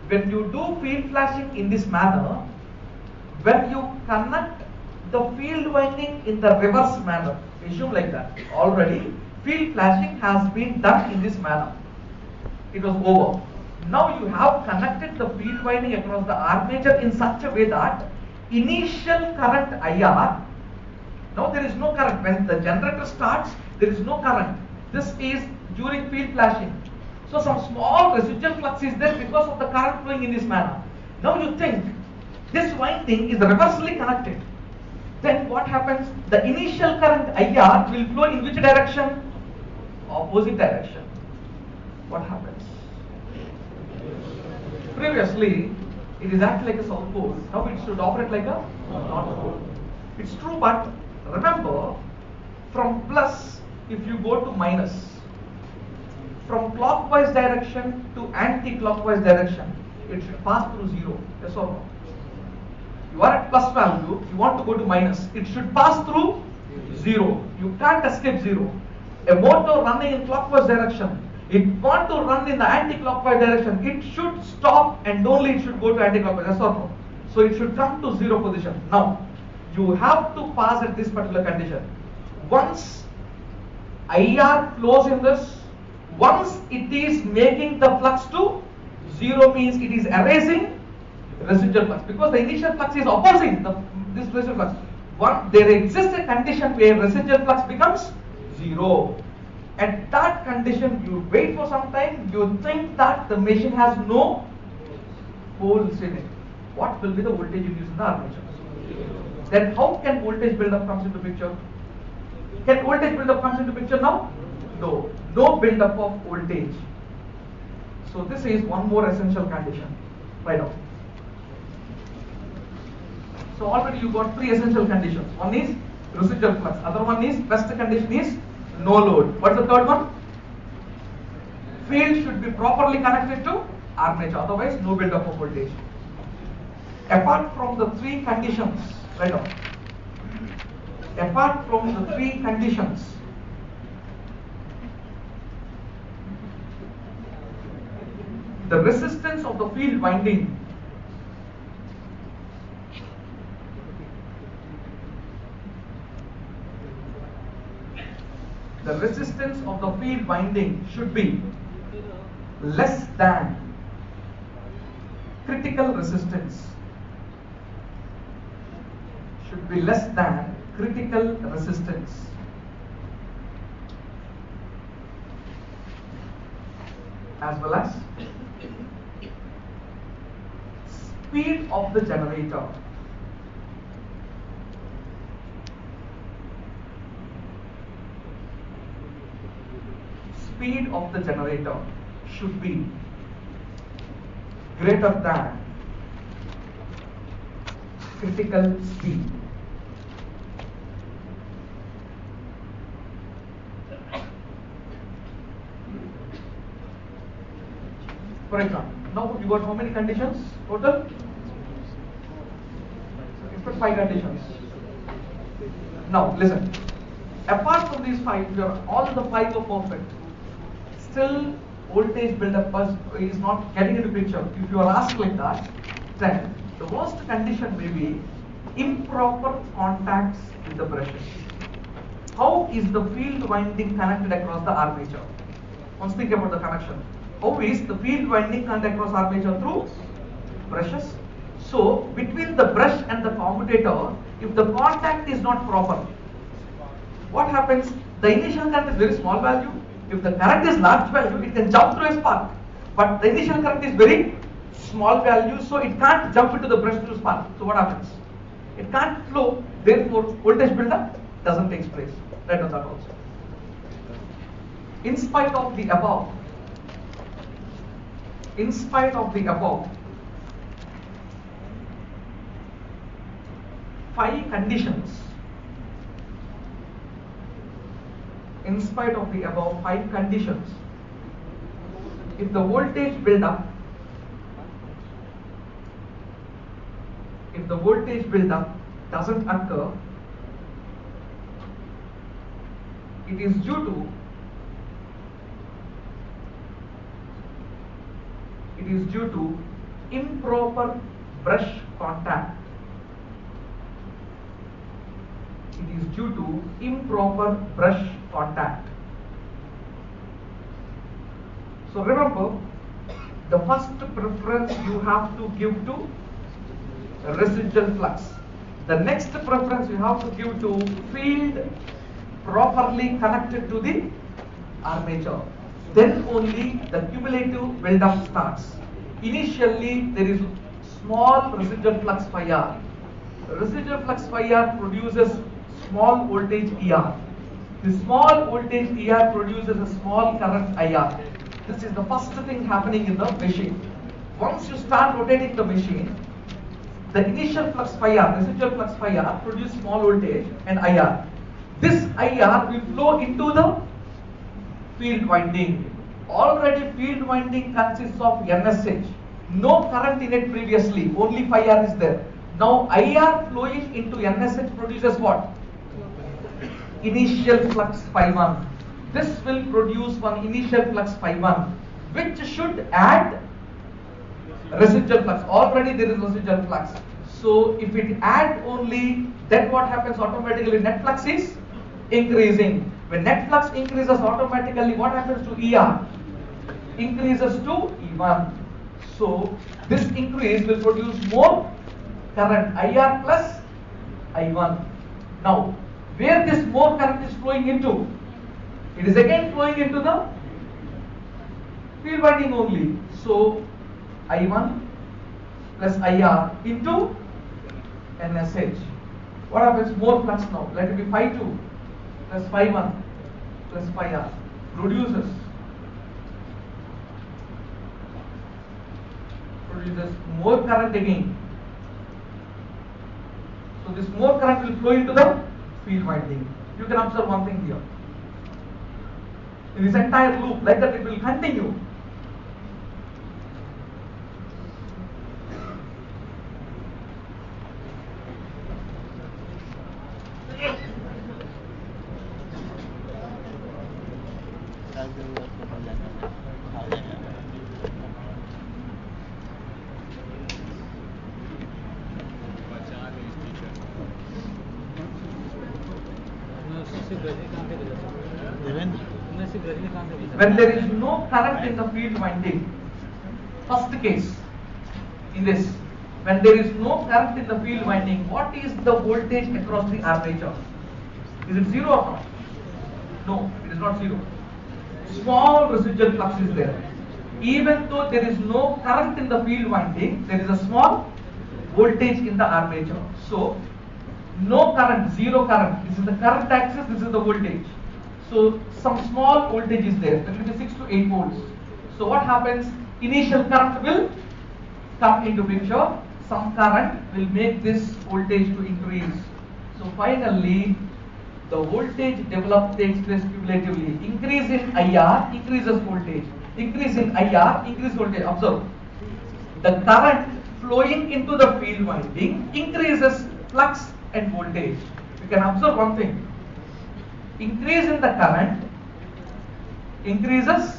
Speaker 1: when you do field flashing in this manner? When you connect the field winding in the reverse manner, assume like that. Already field flashing has been done in this manner. It was over. Now you have connected the field winding across the armature in such a way that initial current IR, now there is no current. When the generator starts, there is no current. This is during field flashing. So some small residual flux is there because of the current flowing in this manner. Now you think this winding is reversely connected. Then what happens? The initial current IR will flow in which direction? Opposite direction. What happens? Previously, it is acting like a south pole. Now it should operate like a north pole. It's true, but remember, from plus, if you go to minus, from clockwise direction to anti-clockwise direction, it should pass through 0. Yes or no? You are at plus value, you want to go to minus, it should pass through 0. You can't escape 0. A motor running in clockwise direction, it want to run in the anti-clockwise direction, it should stop and only it should go to anti-clockwise. Yes or no? So it should come to 0 position. Now, you have to pass at this particular condition. Once IR flows in this, once it is making the flux to 0 means it is erasing residual flux, because the initial flux is opposing this residual flux. There exists a condition where residual flux becomes 0. At that condition, you wait for some time, you think that the machine has no holes in it. What will be the voltage induced in the armature? Then how can voltage buildup comes into picture? Can voltage buildup comes into picture now? No. No buildup of voltage. So this is one more essential condition. Right now. So already you got 3 essential conditions. One is residual flux. Other one is, best condition is no load. What's the third one? Field should be properly connected to armature. Otherwise, no buildup of voltage. Apart from the 3 conditions, right now. Apart from the 3 conditions, the resistance of the field winding should be less than critical resistance. Should be less than critical resistance. As well as speed of the generator. Speed of the generator should be greater than critical speed. For example, now you got how many conditions total? You put 5 conditions. Now listen. Apart from these 5, all the 5 are perfect. Still, voltage buildup is not getting into picture. If you are asked like that, then the worst condition may be improper contacts with the brushes. How is the field winding connected across the armature? Once think about the connection. How is the field winding connected across armature? Through brushes. So between the brush and the commutator, if the contact is not proper, what happens? The initial current is very small value. If the current is large value, it can jump through a spark. But the initial current is very small value, so it can't jump into the brush through spark. So what happens? It can't flow, therefore voltage buildup doesn't take place. Right on that also. In spite of the above, 5 conditions. In spite of the above 5 conditions, if the voltage buildup doesn't occur, it is due to improper brush contact. It is due to improper brush contact. So remember, the first preference you have to give to residual flux. The next preference you have to give to field properly connected to the armature. Then only the cumulative buildup starts. Initially, there is small residual flux phi r. Residual flux phi r produces small voltage ER. The small voltage ER produces a small current IR. This is the first thing happening in the machine. Once you start rotating the machine, the initial flux phi r, residual flux phi r, produce small voltage and IR. This IR will flow into the field winding. Already field winding consists of NSH. No current in it previously, only phi r is there. Now IR flowing into NSH produces what? Initial flux phi 1. This will produce one initial flux phi 1, which should add residual flux. Already there is residual flux. So if it add only, then what happens automatically? Net flux is increasing. When net flux increases automatically, what happens to ER? Increases to E1. So this increase will produce more current, IR plus I1. Now, where this more current is flowing into? It is again flowing into the field winding only. So I1 plus IR into NSH. What happens? More flux now. Let it be phi 2 plus phi 1 plus phi R. Produces more current again. So this more current will flow into the field winding. You can observe one thing here. In this entire loop, like that it will continue. When there is no current in the field winding, first case in this, when there is no current in the field winding, what is the voltage across the armature? Is it zero or not? No, it is not zero. Small residual flux is there. Even though there is no current in the field winding, there is a small voltage in the armature. So, no current, zero current. This is the current axis, this is the voltage. So, some small voltage is there, that will be 6 to 8 volts. So, what happens? Initial current will come into picture. Some current will make this voltage to increase. So, finally, the voltage developed takes place cumulatively. Increase in IR increases voltage. Increase in IR increases voltage. Observe. The current flowing into the field winding increases flux and voltage. You can observe one thing. Increase in the current increases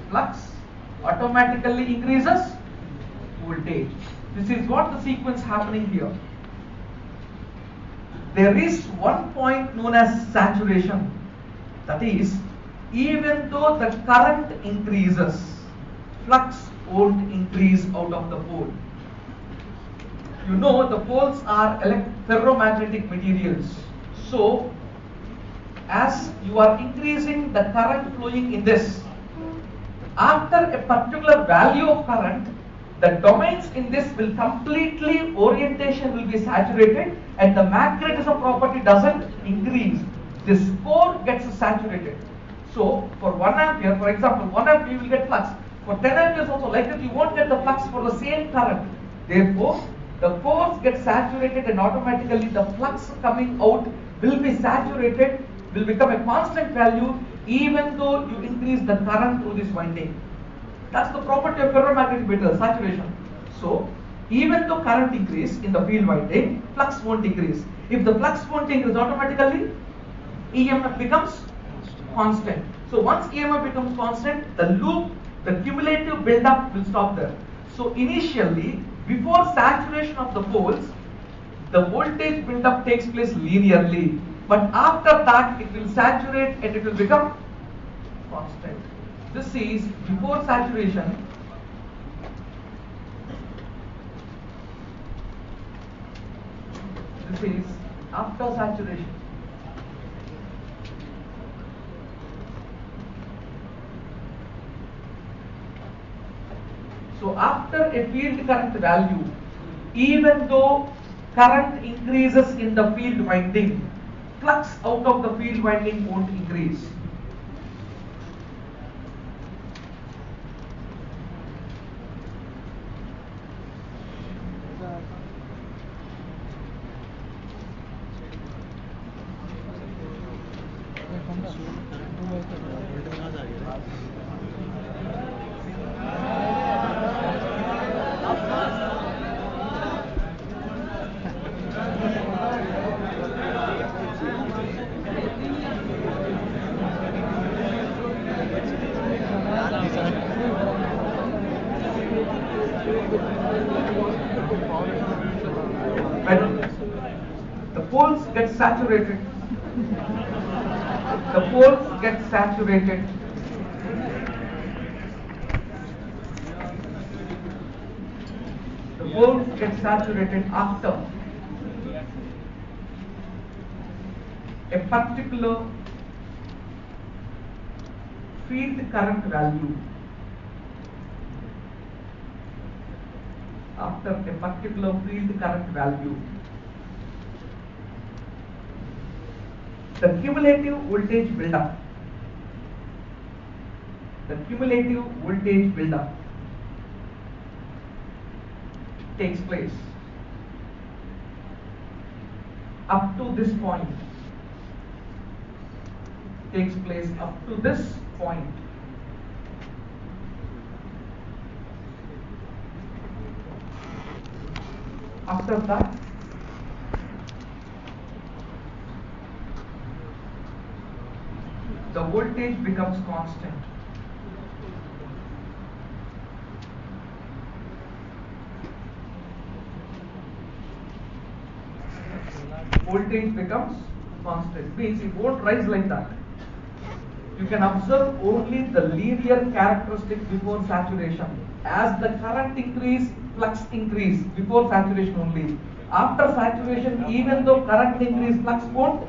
Speaker 1: flux, automatically increases voltage. This is what the sequence happening here. There is one point known as saturation. That is, even though the current increases, flux won't increase out of the pole. You know the poles are ferromagnetic materials. So, as you are increasing the current flowing in this, after a particular value of current, the domains in this will completely, orientation will be saturated and the magnetism property doesn't increase. This core gets saturated. So, for 1 ampere, for example, 1 ampere you will get flux. For 10 amperes also, like that you won't get the flux for the same current. Therefore, the cores get saturated and automatically the flux coming out will be saturated, will become a constant value even though you increase the current through this winding. That's the property of ferromagnetic material, saturation. So, even though current increase in the field winding, flux won't increase. If the flux won't increase, automatically EMF becomes constant. So, once EMF becomes constant, the loop, the cumulative build-up will stop there. So, initially, before saturation of the poles, the voltage build-up takes place linearly. But after that, it will saturate and it will become constant. This is before saturation. This is after saturation. So after a field current value, even though current increases in the field winding, flux out of the field winding won't increase. get saturated. The poles get saturated. The poles get saturated after a particular field current value. After a particular field current value, the cumulative voltage buildup. The cumulative voltage buildup takes place up to this point. Takes place up to this point. After that, the voltage becomes constant. Voltage becomes constant, means it won't rise like that. You can observe only the linear characteristic before saturation. As the current increase, flux increase before saturation only. After saturation, even though current increase, flux won't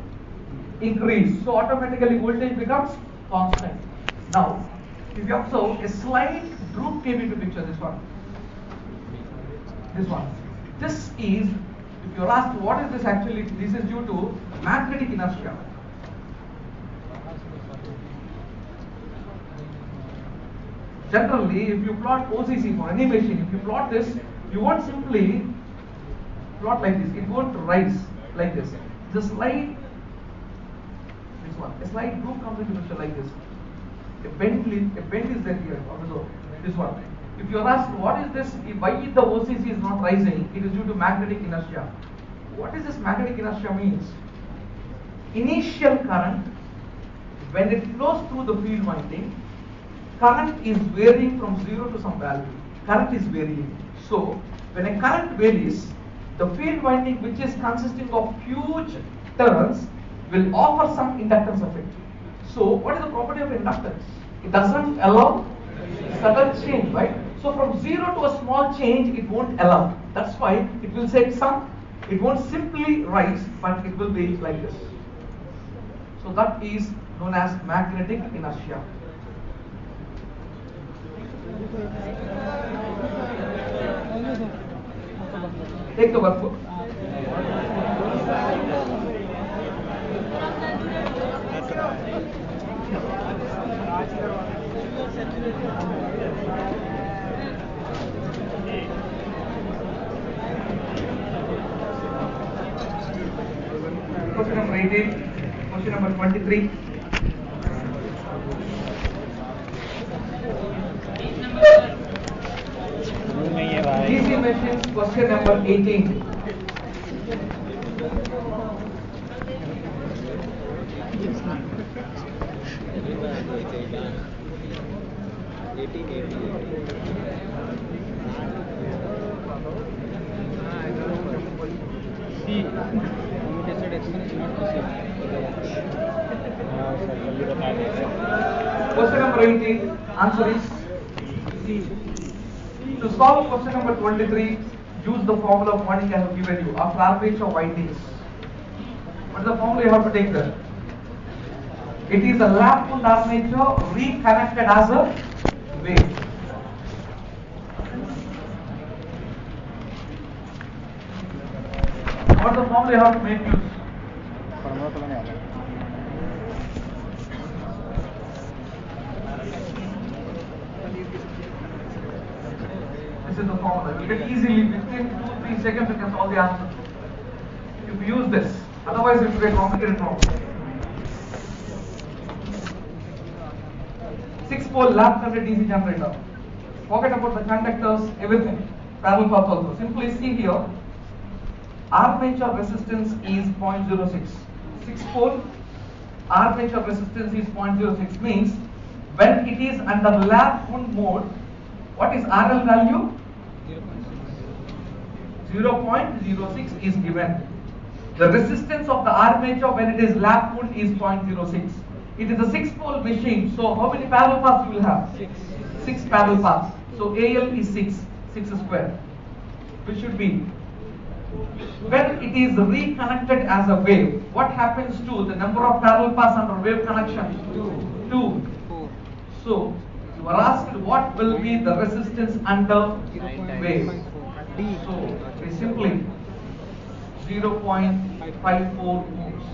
Speaker 1: increase. So automatically voltage becomes constant. Now, if you observe, a slight droop came into picture. This one. This one. This is, if you're asked what is this actually, this is due to magnetic inertia. Generally, if you plot OCC for any machine, if you plot this, you won't simply plot like this. It won't rise like this. The slight, this one, a slight droop comes into picture like this. A bend is there here. Also, this one. If you are asked what is this, why the OCC is not rising, it is due to magnetic inertia. What is this magnetic inertia means? Initial current, when it flows through the field winding, current is varying from 0 to some value. Current is varying. So, when a current varies, the field winding, which is consisting of huge turns, will offer some inductance effect. So, what is the property of inductance? It doesn't allow sudden change, right? So, from 0 to a small change, it won't allow. That's why it will say some, it won't simply rise, but it will be like this. So, that is known as magnetic inertia. Take the workbook. Question number 18, question number 23. DC machines, question number 18.
Speaker 2: See, commutation expression is not possible.
Speaker 1: Question number 18, answer is C. To solve question number 23, use the formula of winding I have given you after armature windings. What is the formula you have to take there? It is a lap wound armature reconnected as a wave. What is the formula you have to make use? This is the formula. You can easily, within 2-3 seconds, you can solve the answer. If you use this, otherwise it will be a complicated problem. 6-pole lap-coupled DC generator. Forget about the conductors, everything. Parallel path also. Simply see here. Armature resistance is 0.06. 6-pole armature resistance is 0.06, means when it is under lap wound mode, what is RL value? 0.06 is given. The resistance of the armature when it is lap wound is 0.06. It is a 6-pole machine. So how many parallel paths you will have? 6 parallel paths. So AL is 6 square, which should be, when it is reconnected as a wave, what happens to the number of parallel paths under wave connection? 2. So you are asked what will be the resistance under wave. So it is simply 0.54 ohms.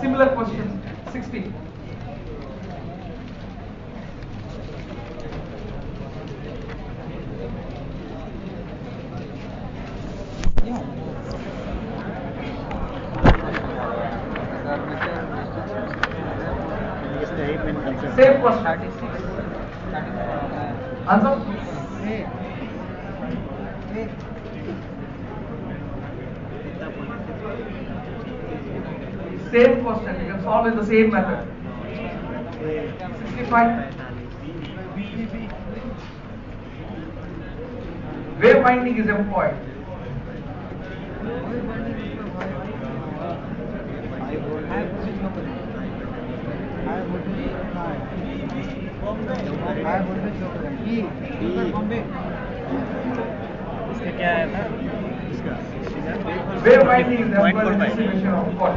Speaker 1: Similar question 60. Same question.
Speaker 4: 36.
Speaker 1: Answer? Same question. You can solve in the same method. 65. Wave winding is employed.
Speaker 2: इसका क्या है था?
Speaker 1: Wave winding is employed in distribution of what?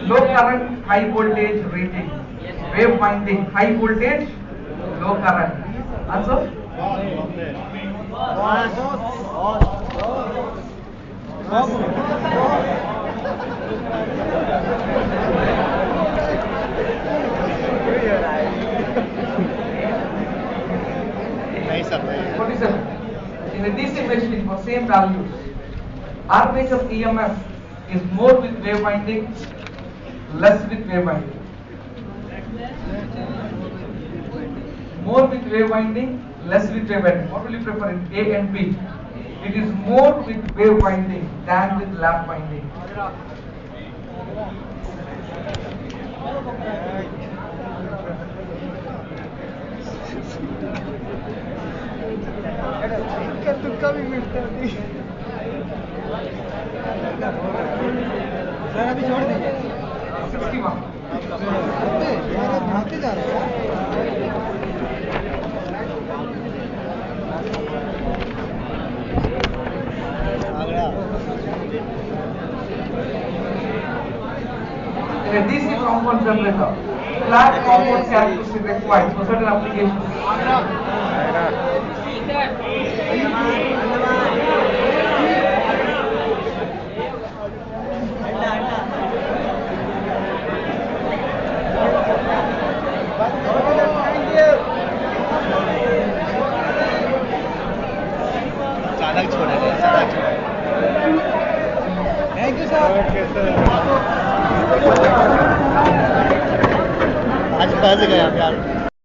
Speaker 1: Low current, high voltage rating. Wave winding, high voltage, low current. Answer?
Speaker 3: नहीं sir
Speaker 1: 47. In a DC machine for same values, armature EMF is more with wave winding, less with wave winding. More with wave winding, less with wave winding. What will you prefer in A and B? It is more with wave winding than with lap winding.
Speaker 3: तुक्का भी मिलता है
Speaker 4: sir अभी छोड़ दीजिए
Speaker 1: 61.
Speaker 4: भागते जा रहे हैं
Speaker 1: In a DC compound generator, flat compound characteristic required for certain applications.
Speaker 3: अचानक छोड़ा गया अचानक छोड़ा
Speaker 4: थैंक यू सर
Speaker 3: आज फंस गया यार